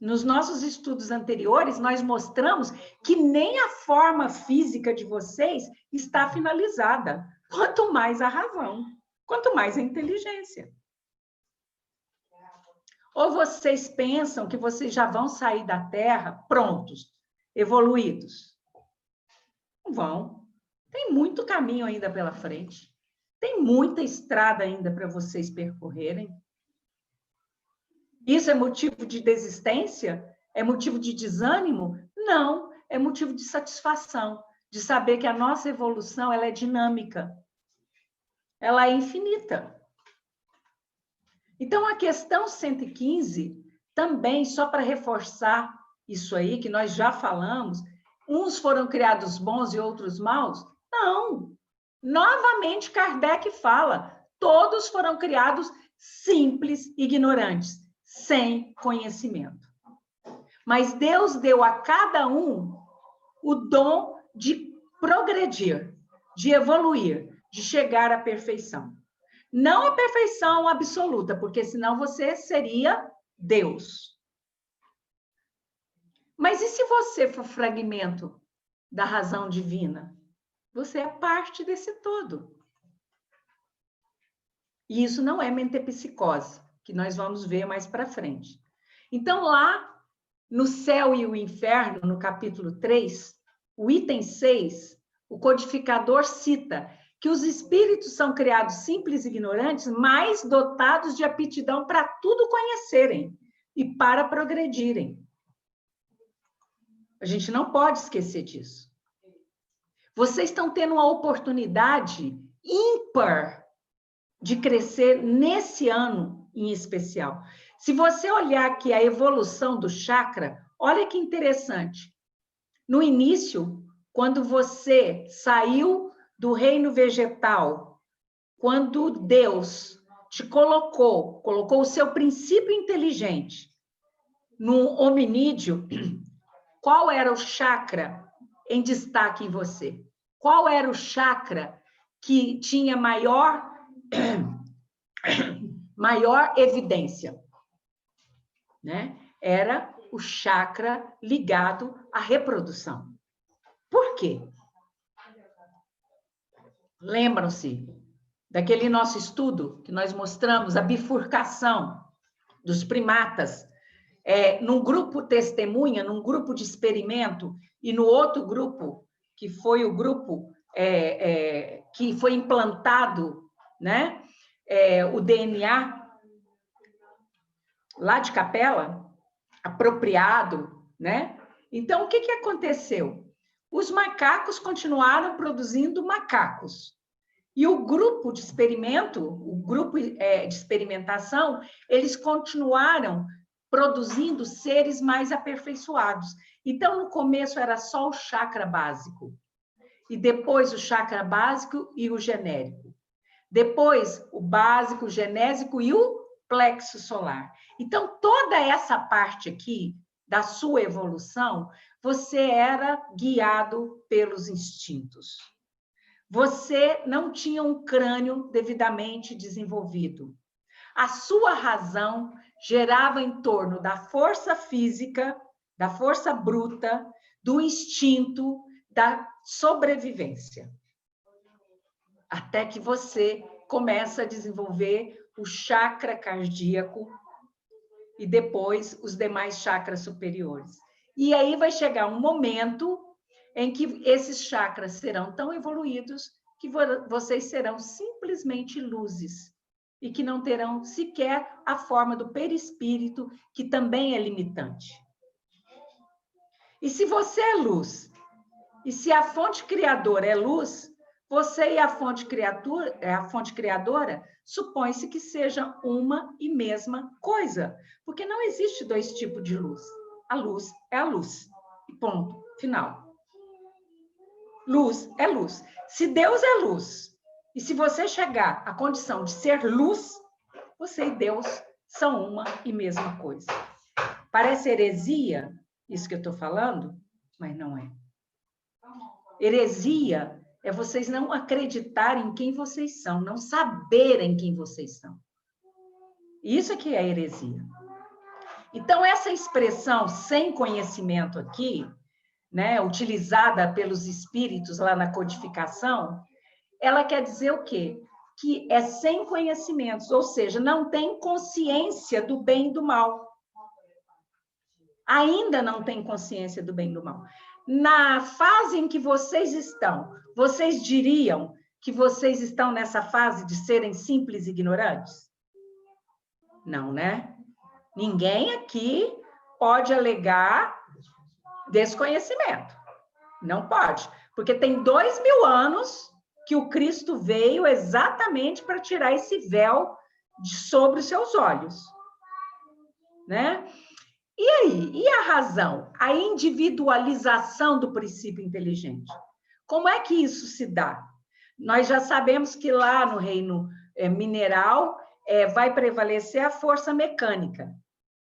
Speaker 1: Nos nossos estudos anteriores, nós mostramos que nem a forma física de vocês está finalizada, quanto mais a razão. Quanto mais a inteligência. Ou vocês pensam que vocês já vão sair da Terra prontos, evoluídos? Não vão. Tem muito caminho ainda pela frente. Tem muita estrada ainda para vocês percorrerem. Isso é motivo de desistência? É motivo de desânimo? Não, é motivo de satisfação, de saber que a nossa evolução ela é dinâmica. Ela é infinita. Então, a questão 115, também, só para reforçar isso aí, que nós já falamos, uns foram criados bons e outros maus? Não. Novamente, Kardec fala, todos foram criados simples, ignorantes, sem conhecimento. Mas Deus deu a cada um o dom de progredir, de evoluir, de chegar à perfeição. Não a perfeição absoluta, porque senão você seria Deus. Mas e se você for fragmento da razão divina? Você é parte desse todo. E isso não é metempsicose, que nós vamos ver mais para frente. Então, lá no Céu e o Inferno, no capítulo 3, o item 6, o codificador cita que os espíritos são criados simples e ignorantes, mas dotados de aptidão para tudo conhecerem e para progredirem. A gente não pode esquecer disso. Vocês estão tendo uma oportunidade ímpar de crescer nesse ano em especial. Se você olhar aqui a evolução do chakra, olha que interessante. No início, quando você saiu do reino vegetal, quando Deus te colocou o seu princípio inteligente no hominídeo, qual era o chakra em destaque em você? Qual era o chakra que tinha maior evidência? Né? Era o chakra ligado à reprodução. Por quê? Lembram-se daquele nosso estudo que nós mostramos a bifurcação dos primatas num grupo testemunha, num grupo de experimento, e no outro grupo, que foi o grupo que foi implantado, né, o DNA lá de Capela, apropriado, né? Então, o que aconteceu? Os macacos continuaram produzindo macacos. E o grupo de experimento, o grupo de experimentação, eles continuaram produzindo seres mais aperfeiçoados. Então, no começo era só o chakra básico. E depois o chakra básico e o genérico. Depois o básico, o genésico e o plexo solar. Então, toda essa parte aqui da sua evolução, você era guiado pelos instintos. Você não tinha um crânio devidamente desenvolvido. A sua razão gerava em torno da força física, da força bruta, do instinto, da sobrevivência. até que você começa a desenvolver o chakra cardíaco e depois os demais chakras superiores. E aí vai chegar um momento em que esses chakras serão tão evoluídos que vocês serão simplesmente luzes e que não terão sequer a forma do perispírito, que também é limitante. E se você é luz, e se a fonte criadora é luz, você e a fonte criadora, supõe-se que seja uma e mesma coisa, porque não existe dois tipos de luz. A luz é a luz. E ponto, final. Luz é luz. Se Deus é luz, e se você chegar à condição de ser luz, você e Deus são uma e mesma coisa. Parece heresia isso que eu estou falando, mas não é. Heresia é vocês não acreditarem em quem vocês são, não saberem quem vocês são. Isso é que é heresia. Então, essa expressão sem conhecimento aqui, né, utilizada pelos espíritos lá na codificação, ela quer dizer o quê? Que é sem conhecimentos, ou seja, não tem consciência do bem e do mal. Ainda não tem consciência do bem e do mal. Na fase em que vocês estão, vocês diriam que vocês estão nessa fase de serem simples ignorantes? Não, né? Ninguém aqui pode alegar desconhecimento. Não pode. Porque tem 2000 anos que o Cristo veio exatamente para tirar esse véu de sobre os seus olhos. Né? E aí? E a razão? A individualização do princípio inteligente. Como é que isso se dá? Nós já sabemos que lá no reino mineral vai prevalecer a força mecânica,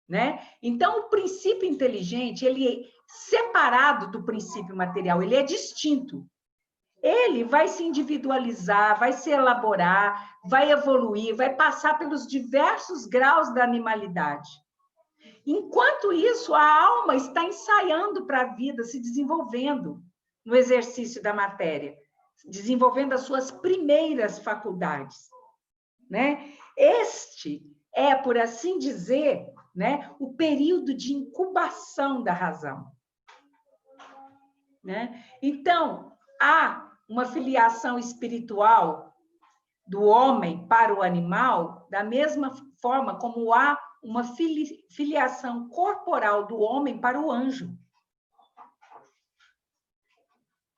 Speaker 1: né? Então, o princípio inteligente, ele é separado do princípio material, ele é distinto. Ele vai se individualizar, vai se elaborar, vai evoluir, vai passar pelos diversos graus da animalidade. Enquanto isso, a alma está ensaiando para a vida, se desenvolvendo no exercício da matéria, desenvolvendo as suas primeiras faculdades, né? Este é, por assim dizer, né, o período de incubação da razão, né? Então, há uma filiação espiritual do homem para o animal, da mesma forma como há uma filiação corporal do homem para o anjo.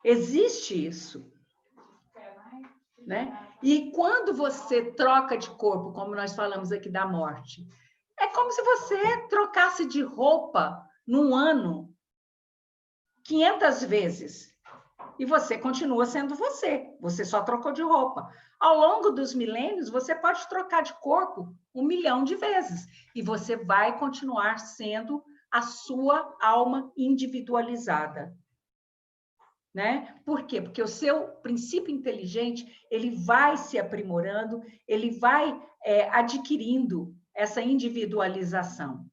Speaker 1: Existe isso, né? E quando você troca de corpo, como nós falamos aqui da morte, é como se você trocasse de roupa num ano 500 vezes. E você continua sendo você. Você só trocou de roupa. Ao longo dos milênios, você pode trocar de corpo 1 milhão de vezes. E você vai continuar sendo a sua alma individualizada. Né? Por quê? Porque o seu princípio inteligente, ele vai se aprimorando, ele vai adquirindo essa individualização.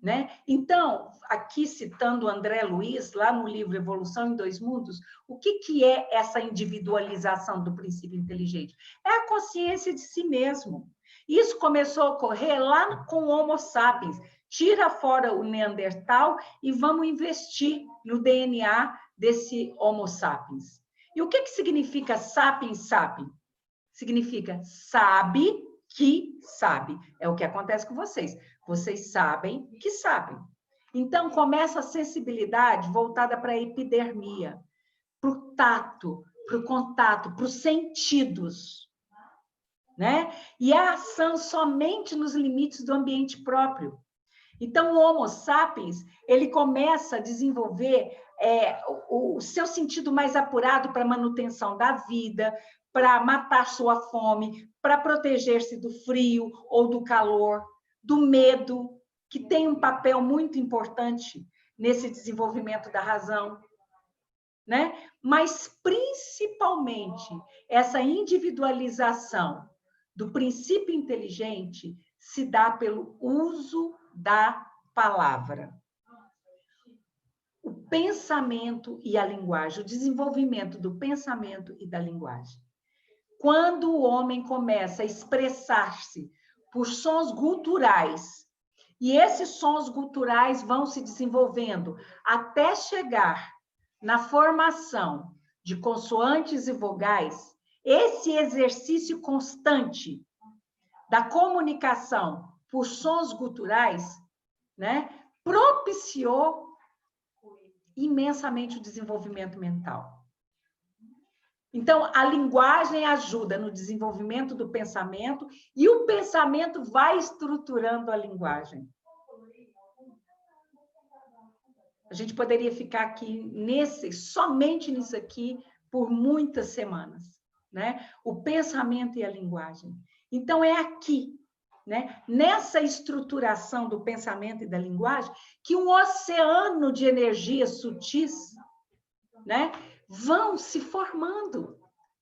Speaker 1: Né? Então, aqui citando André Luiz, lá no livro Evolução em Dois Mundos, o que é essa individualização do princípio inteligente? É a consciência de si mesmo. Isso começou a ocorrer lá com o Homo sapiens. Tira fora o Neandertal e vamos investir no DNA desse Homo sapiens. E o que significa sapiens sapiens? Significa sabe que sabe. É o que acontece com vocês. Vocês sabem que sabem. Então, começa a sensibilidade voltada para a epidermia, para o tato, para o contato, para os sentidos. Né? E a ação somente nos limites do ambiente próprio. Então, o Homo sapiens, ele começa a desenvolver o seu sentido mais apurado para a manutenção da vida, para matar sua fome, para proteger-se do frio ou do calor, do medo, que tem um papel muito importante nesse desenvolvimento da razão, né? Mas, principalmente, essa individualização do princípio inteligente se dá pelo uso da palavra. O pensamento e a linguagem, o desenvolvimento do pensamento e da linguagem. quando o homem começa a expressar-se por sons guturais, e esses sons guturais vão se desenvolvendo até chegar na formação de consoantes e vogais, esse exercício constante da comunicação por sons guturais, né, propiciou imensamente o desenvolvimento mental. Então, a linguagem ajuda no desenvolvimento do pensamento e o pensamento vai estruturando a linguagem. A gente poderia ficar aqui somente nisso aqui por muitas semanas, né? O pensamento e a linguagem. Então, é aqui, né? Nessa estruturação do pensamento e da linguagem, que um oceano de energias sutis, né, vão se formando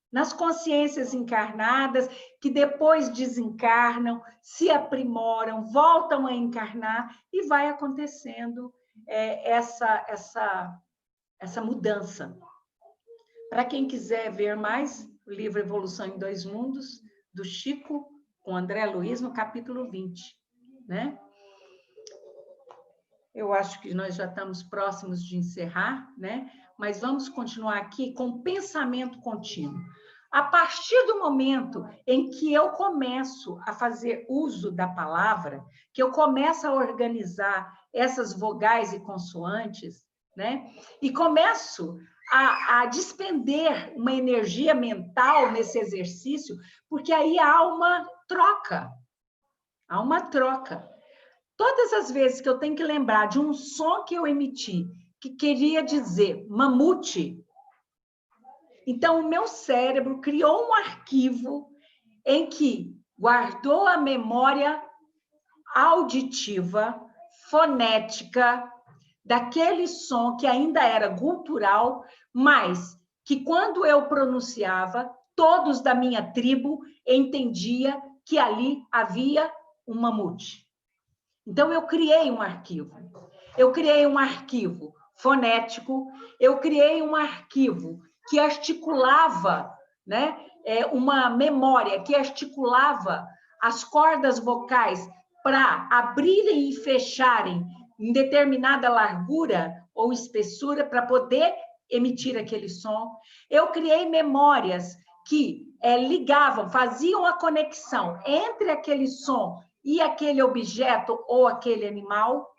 Speaker 1: nas consciências encarnadas, que depois desencarnam, se aprimoram, voltam a encarnar, e vai acontecendo essa mudança. Para quem quiser ver mais, o livro Evolução em Dois Mundos, do Chico, com André Luiz, no capítulo 20, né? Eu acho que nós já estamos próximos de encerrar, né? Mas vamos continuar aqui com o pensamento contínuo. A partir do momento em que eu começo a fazer uso da palavra, que eu começo a organizar essas vogais e consoantes, né? E começo a despender uma energia mental nesse exercício, porque aí há uma troca. Há uma troca. Todas as vezes que eu tenho que lembrar de um som que eu emiti, que queria dizer mamute, então o meu cérebro criou um arquivo em que guardou a memória auditiva, fonética, daquele som que ainda era gutural, mas que quando eu pronunciava, todos da minha tribo entendiam que ali havia um mamute. Então, eu criei um arquivo. Eu criei um arquivo fonético, eu criei um arquivo que articulava, né, uma memória que articulava as cordas vocais para abrirem e fecharem em determinada largura ou espessura para poder emitir aquele som. Eu criei memórias que ligavam, faziam a conexão entre aquele som e aquele objeto ou aquele animal.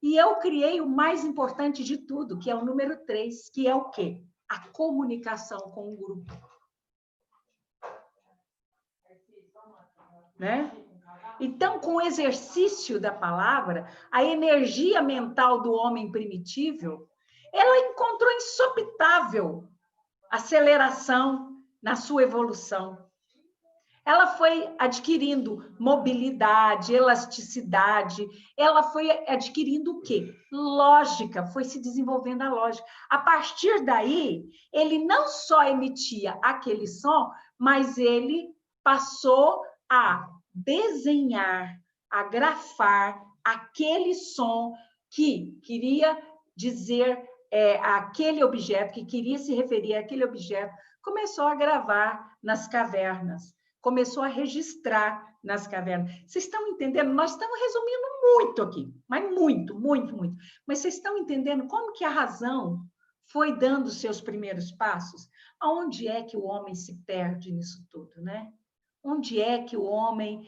Speaker 1: E eu criei o mais importante de tudo, que é o número 3, que é o quê? A comunicação com o grupo. Né? Então, com o exercício da palavra, a energia mental do homem primitivo, ela encontrou insopitável aceleração na sua evolução. Ela foi adquirindo mobilidade, elasticidade, ela foi adquirindo o quê? Lógica, foi se desenvolvendo a lógica. A partir daí, ele não só emitia aquele som, mas ele passou a desenhar, a grafar aquele som que queria dizer aquele objeto, que queria se referir àquele objeto, começou a gravar nas cavernas, começou a registrar nas cavernas. Vocês estão entendendo? Nós estamos resumindo muito aqui, mas muito, muito, muito. Mas vocês estão entendendo como que a razão foi dando seus primeiros passos? Aonde é que o homem se perde nisso tudo, né? Onde é que o homem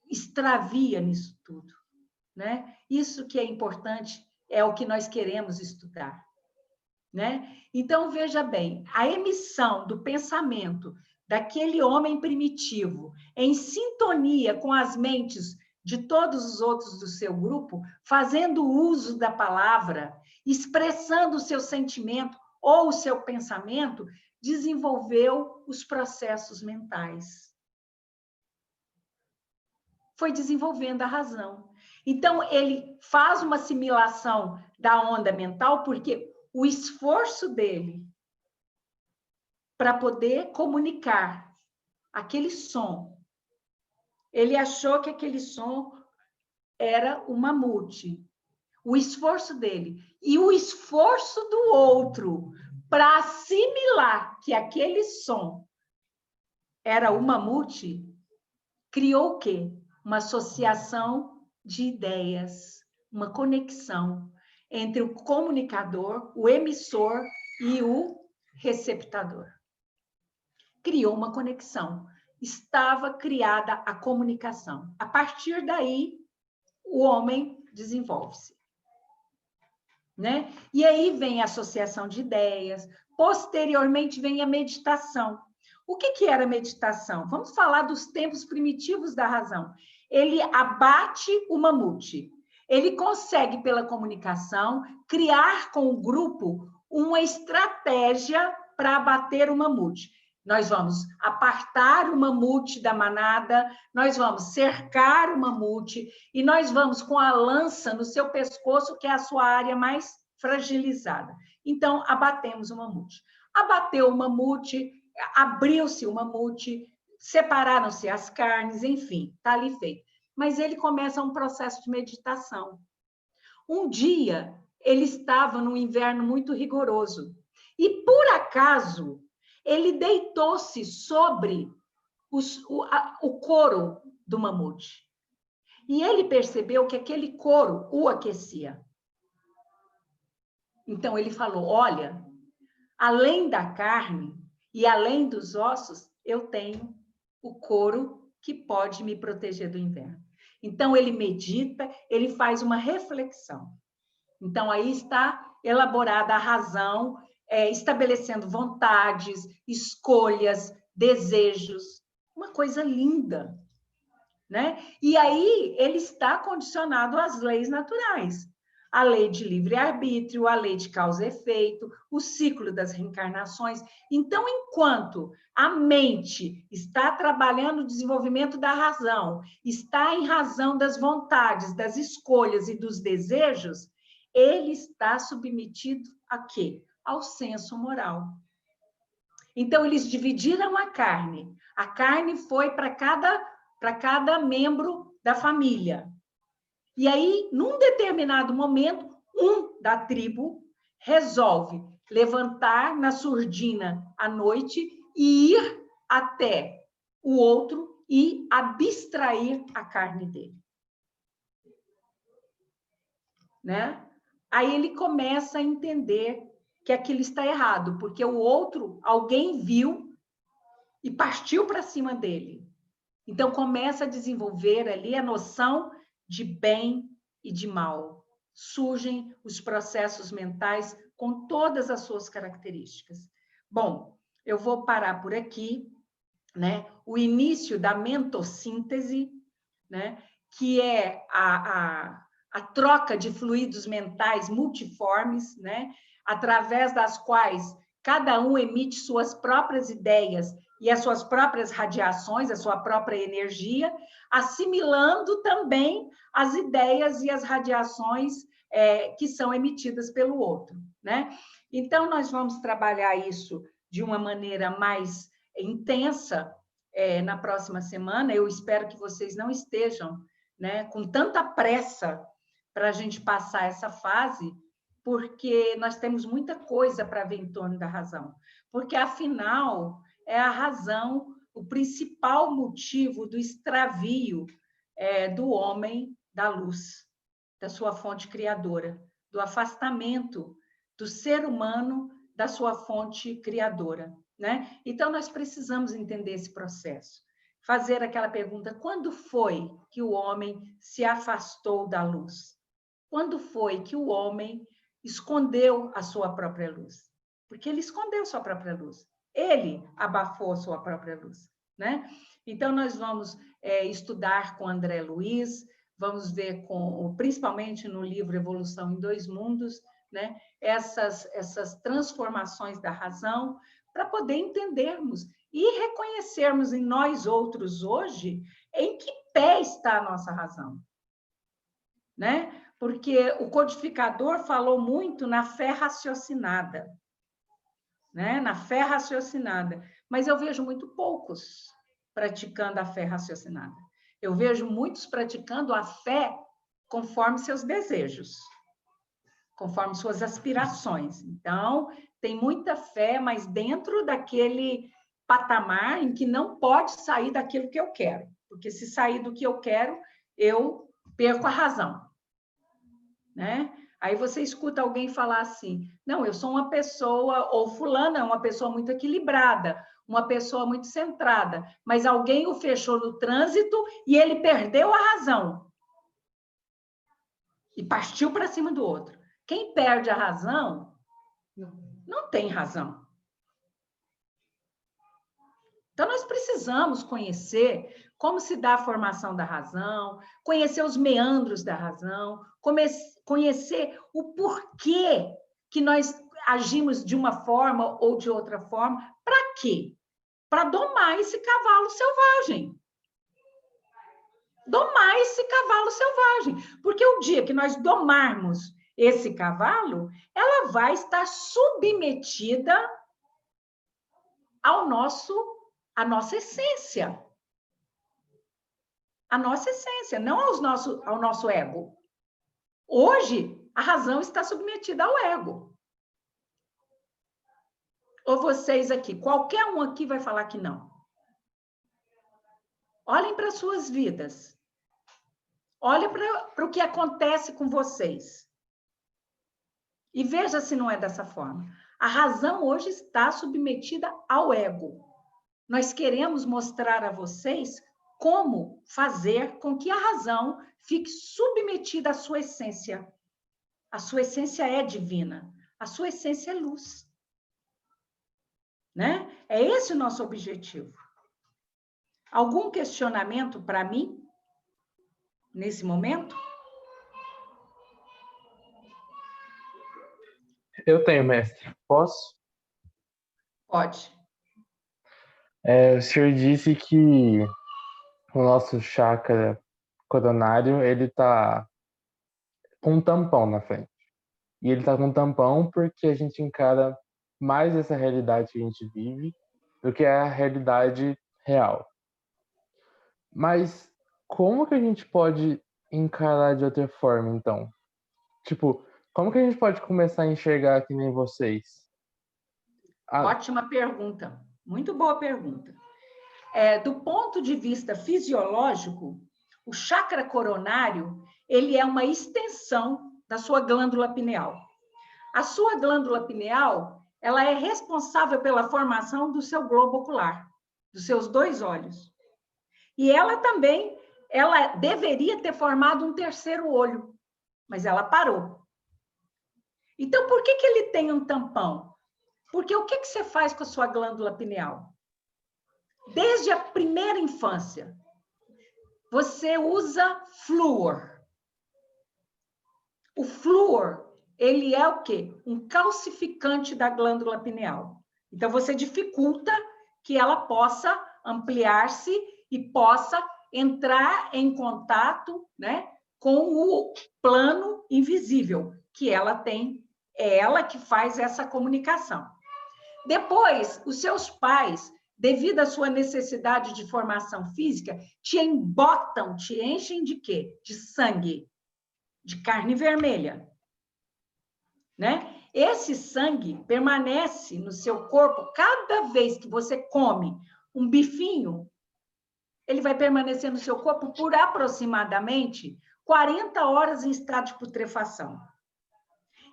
Speaker 1: extravia nisso tudo, né? Isso que é importante, é o que nós queremos estudar, né? Então, veja bem, a emissão do pensamento daquele homem primitivo, em sintonia com as mentes de todos os outros do seu grupo, fazendo uso da palavra, expressando o seu sentimento ou o seu pensamento, desenvolveu os processos mentais. Foi desenvolvendo a razão. Então, ele faz uma assimilação da onda mental, porque o esforço dele para poder comunicar aquele som, ele achou que aquele som era o mamute. O esforço dele e o esforço do outro para assimilar que aquele som era o mamute, criou o quê? Uma associação de ideias, uma conexão entre o comunicador, o emissor e o receptador. Criou uma conexão. Estava criada a comunicação. A partir daí, o homem desenvolve-se. Né? E aí vem a associação de ideias, posteriormente vem a meditação. O que era meditação? Vamos falar dos tempos primitivos da razão. Ele abate o mamute. Ele consegue, pela comunicação, criar com o grupo uma estratégia para abater o mamute. Nós vamos apartar o mamute da manada, nós vamos cercar o mamute e nós vamos com a lança no seu pescoço, que é a sua área mais fragilizada. Então, abatemos o mamute. Abateu o mamute, abriu-se o mamute, separaram-se as carnes, enfim, está ali feito. Mas ele começa um processo de meditação. Um dia, ele estava num inverno muito rigoroso e, por acaso, ele deitou-se sobre o couro do mamute. E ele percebeu que aquele couro o aquecia. Então, ele falou, olha, além da carne e além dos ossos, eu tenho o couro que pode me proteger do inverno. Então, ele medita, ele faz uma reflexão. Então, aí está elaborada a razão, estabelecendo vontades, escolhas, desejos. Uma coisa linda, né? E aí ele está condicionado às leis naturais. A lei de livre-arbítrio, a lei de causa e efeito, o ciclo das reencarnações. Então, enquanto a mente está trabalhando o desenvolvimento da razão, está em razão das vontades, das escolhas e dos desejos, ele está submetido a quê? Ao senso moral. Então, eles dividiram a carne. A carne foi para cada membro da família. E aí, num determinado momento, um da tribo resolve levantar na surdina à noite e ir até o outro e abstrair a carne dele. Né? Aí ele começa a entender que aquilo está errado, porque o outro, alguém viu e partiu para cima dele. Então, começa a desenvolver ali a noção de bem e de mal. Surgem os processos mentais com todas as suas características. Bom, eu vou parar por aqui, né? O início da mentossíntese, né? Que é a troca de fluidos mentais multiformes, né? Através das quais cada um emite suas próprias ideias e as suas próprias radiações, a sua própria energia, assimilando também as ideias e as radiações que são emitidas pelo outro, né? Então, nós vamos trabalhar isso de uma maneira mais intensa na próxima semana. Eu espero que vocês não estejam, né, com tanta pressa para a gente passar essa fase, porque nós temos muita coisa para ver em torno da razão. Porque, afinal, é a razão o principal motivo do extravio do homem da luz, da sua fonte criadora, do afastamento do ser humano da sua fonte criadora, né? Então, nós precisamos entender esse processo. Fazer aquela pergunta, quando foi que o homem se afastou da luz? Quando foi que o homem escondeu a sua própria luz? Porque ele escondeu sua própria luz. Ele abafou a sua própria luz, né? Então, nós vamos estudar com André Luiz, vamos ver principalmente no livro Evolução em Dois Mundos, né? Essas transformações da razão, para poder entendermos e reconhecermos em nós outros hoje em que pé está a nossa razão, né? Porque o codificador falou muito na fé raciocinada, né? Na fé raciocinada, mas eu vejo muito poucos praticando a fé raciocinada. Eu vejo muitos praticando a fé conforme seus desejos, conforme suas aspirações. Então, tem muita fé, mas dentro patamar em que não pode sair daquilo que eu quero, porque se sair do que eu quero, eu perco a razão, né? Aí você escuta alguém falar assim, não, eu sou uma pessoa, ou fulana é uma pessoa muito equilibrada, uma pessoa muito centrada, mas alguém o fechou no trânsito e ele perdeu a razão e partiu para cima do outro. Quem perde a razão, não tem razão. Então, nós precisamos conhecer como se dá a formação da razão, conhecer os meandros da razão, conhecer o porquê que nós agimos de uma forma ou de outra forma. Para quê? Para domar esse cavalo selvagem. Domar esse cavalo selvagem. Porque o dia que nós domarmos esse cavalo, ela vai estar submetida à nossa essência. A nossa essência, não ao nosso ego. Hoje, a razão está submetida ao ego. Ou vocês aqui, qualquer um aqui vai falar que não. Olhem para as suas vidas. Olhem para o que acontece com vocês. E veja se não é dessa forma. A razão hoje está submetida ao ego. Nós queremos mostrar a vocês como fazer com que a razão fique submetida à sua essência. A sua essência é divina. A sua essência é luz. Né? É esse o nosso objetivo. Algum questionamento para mim, nesse momento?
Speaker 2: Eu tenho, mestre. Posso?
Speaker 1: Pode.
Speaker 2: O senhor disse que o nosso chakra coronário, ele tá com um tampão na frente. E ele tá com um tampão porque a gente encara mais essa realidade que a gente vive do que a realidade real. Mas como que a gente pode encarar de outra forma, então? Tipo, como que a gente pode começar a enxergar que nem vocês?
Speaker 1: Ótima pergunta. Muito boa pergunta. Do ponto de vista fisiológico, o chakra coronário, ele é uma extensão da sua glândula pineal. A sua glândula pineal, ela é responsável pela formação do seu globo ocular, dos seus 2 olhos. E ela também, ela deveria ter formado um terceiro olho, mas ela parou. Então, por que ele tem um tampão? Porque o que você faz com a sua glândula pineal? Desde a primeira infância, você usa flúor. O flúor, ele é o quê? Um calcificante da glândula pineal. Então, você dificulta que ela possa ampliar-se e possa entrar em contato, né, com o plano invisível que ela tem. É ela que faz essa comunicação. Depois, os seus pais, devido à sua necessidade de formação física, te embotam, te enchem de quê? De sangue, de carne vermelha, né? Esse sangue permanece no seu corpo cada vez que você come um bifinho, ele vai permanecer no seu corpo por aproximadamente 40 horas em estado de putrefação.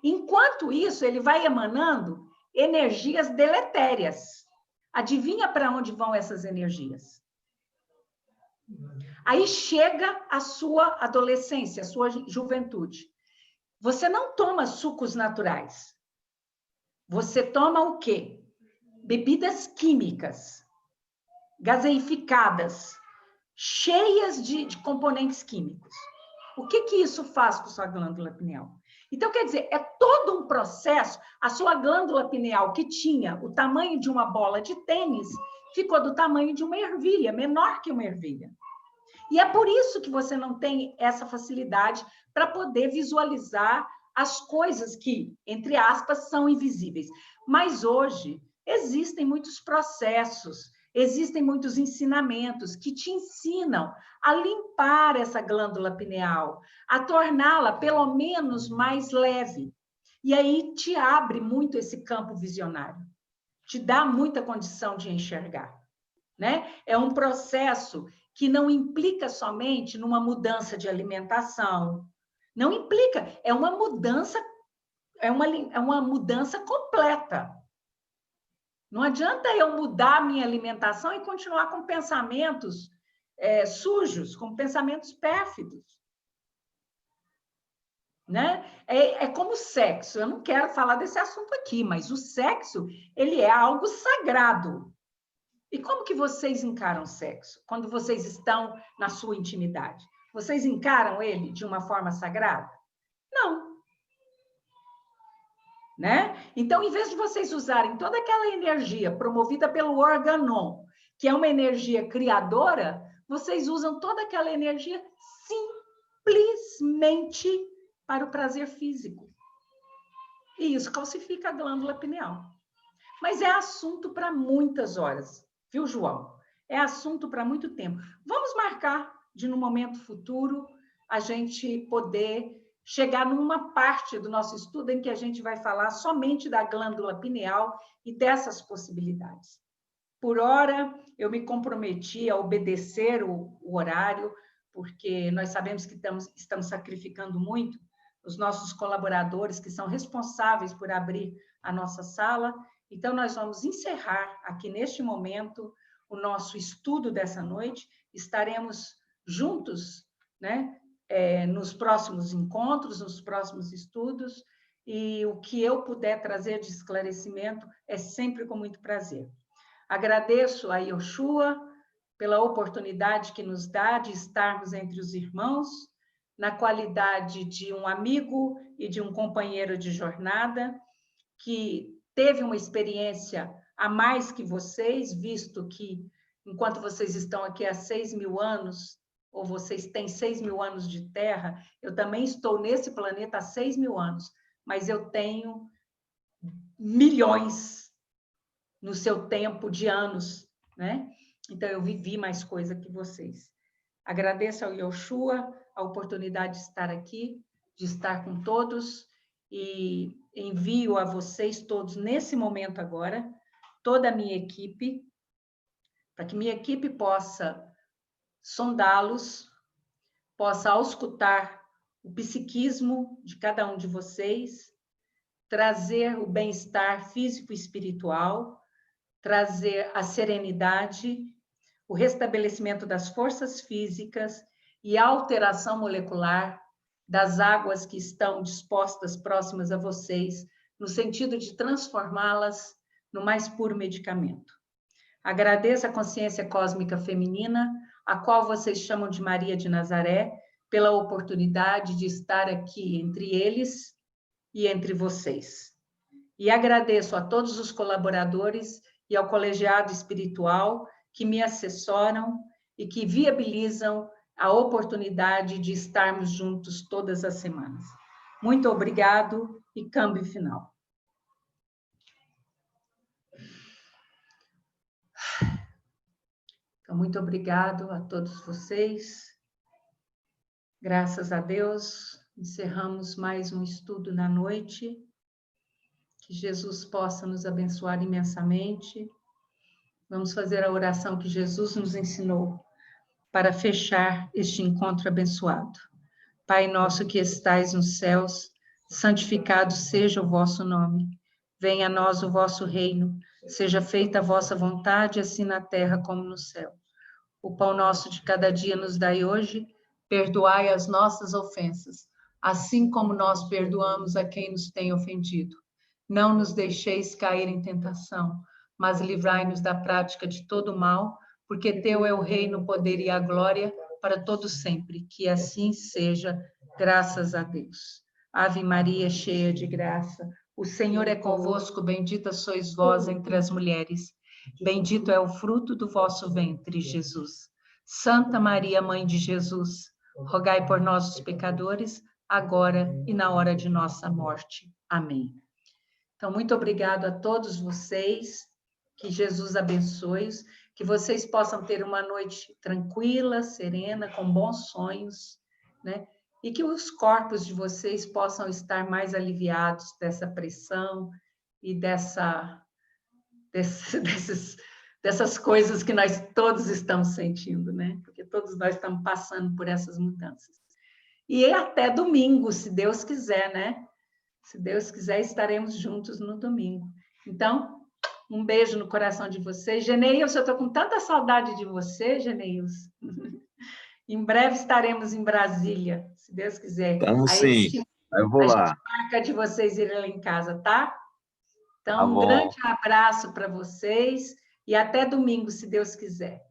Speaker 1: Enquanto isso, ele vai emanando energias deletérias. Adivinha para onde vão essas energias? Aí chega a sua adolescência, a sua juventude. Você não toma sucos naturais. Você toma o quê? Bebidas químicas, gaseificadas, cheias de componentes químicos. O que isso faz com sua glândula pineal? Então, quer dizer, é todo um processo. A sua glândula pineal, que tinha o tamanho de uma bola de tênis, ficou do tamanho de uma ervilha, menor que uma ervilha. E é por isso que você não tem essa facilidade para poder visualizar as coisas que, entre aspas, são invisíveis. Mas hoje existem muitos processos, existem muitos ensinamentos que te ensinam a limpar essa glândula pineal, a torná-la pelo menos mais leve. E aí te abre muito esse campo visionário. te dá muita condição de enxergar, né? É um processo que não implica somente numa mudança de alimentação, não implica, é uma mudança, é uma mudança completa. Não adianta eu mudar a minha alimentação e continuar com pensamentos sujos, com pensamentos pérfidos. Né? É como o sexo. Eu não quero falar desse assunto aqui, mas o sexo, ele é algo sagrado. E como que vocês encaram o sexo? Quando vocês estão na sua intimidade? Vocês encaram ele de uma forma sagrada? Não. Né? Então, em vez de vocês usarem toda aquela energia promovida pelo organon, que é uma energia criadora, vocês usam toda aquela energia simplesmente para o prazer físico. E isso calcifica a glândula pineal. Mas é assunto para muitas horas, viu, João? É assunto para muito tempo. Vamos marcar de, no momento futuro, a gente poder chegar numa parte do nosso estudo em que a gente vai falar somente da glândula pineal e dessas possibilidades. Por hora, eu me comprometi a obedecer o horário, porque nós sabemos que estamos sacrificando muito os nossos colaboradores, que são responsáveis por abrir a nossa sala. Então, nós vamos encerrar aqui neste momento o nosso estudo dessa noite. Estaremos juntos, né? Nos próximos encontros, nos próximos estudos, e o que eu puder trazer de esclarecimento é sempre com muito prazer. Agradeço a Yoshua pela oportunidade que nos dá de estarmos entre os irmãos, na qualidade de um amigo e de um companheiro de jornada, que teve uma experiência a mais que vocês, visto que, enquanto vocês estão aqui há 6.000 anos, ou vocês têm 6.000 anos de Terra, eu também estou nesse planeta há 6.000 anos, mas eu tenho milhões no seu tempo de anos, né? Então, eu vivi mais coisa que vocês. Agradeço ao Yoshua a oportunidade de estar aqui, de estar com todos, e envio a vocês todos, nesse momento agora, toda a minha equipe, para que minha equipe possa sondá-los, possa auscultar o psiquismo de cada um de vocês, trazer o bem-estar físico e espiritual, trazer a serenidade, o restabelecimento das forças físicas e a alteração molecular das águas que estão dispostas próximas a vocês, no sentido de transformá-las no mais puro medicamento. Agradeço a consciência cósmica feminina, a qual vocês chamam de Maria de Nazaré, pela oportunidade de estar aqui entre eles e entre vocês. E agradeço a todos os colaboradores e ao colegiado espiritual que me assessoram e que viabilizam a oportunidade de estarmos juntos todas as semanas. Muito obrigado e câmbio final. Então, muito obrigado a todos vocês. Graças a Deus, encerramos mais um estudo na noite. Que Jesus possa nos abençoar imensamente. Vamos fazer a oração que Jesus nos ensinou para fechar este encontro abençoado. Pai nosso que estais nos céus, santificado seja o vosso nome. Venha a nós o vosso reino. Seja feita a vossa vontade, assim na terra como no céu. O pão nosso de cada dia nos dai hoje. Perdoai as nossas ofensas, assim como nós perdoamos a quem nos tem ofendido. Não nos deixeis cair em tentação, mas livrai-nos da prática de todo mal, porque teu é o reino, o poder e a glória para todo sempre. Que assim seja, graças a Deus. Ave Maria, cheia de graça, o Senhor é convosco, bendita sois vós entre as mulheres. Bendito é o fruto do vosso ventre, Jesus. Santa Maria, Mãe de Jesus, rogai por nós, os pecadores, agora e na hora de nossa morte. Amém. Então, muito obrigado a todos vocês, que Jesus abençoe-os, que vocês possam ter uma noite tranquila, serena, com bons sonhos, né? E que os corpos de vocês possam estar mais aliviados dessa pressão e dessa dessas coisas que nós todos estamos sentindo, né? Porque todos nós estamos passando por essas mudanças. E até domingo, se Deus quiser, né? Se Deus quiser, estaremos juntos no domingo. Então, um beijo no coração de vocês. Geneilson, eu estou com tanta saudade de você, Geneilson. Em breve estaremos em Brasília, se Deus quiser.
Speaker 3: Estamos sim. Eu vou lá.
Speaker 1: A gente marca de vocês irem lá em casa, tá? Então,
Speaker 3: Tá
Speaker 1: um
Speaker 3: bom.
Speaker 1: grande abraço para vocês e até domingo, se Deus quiser.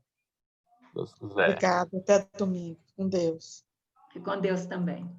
Speaker 3: Se Deus quiser.
Speaker 4: Obrigada. Até domingo. Com Deus.
Speaker 1: E com Deus também.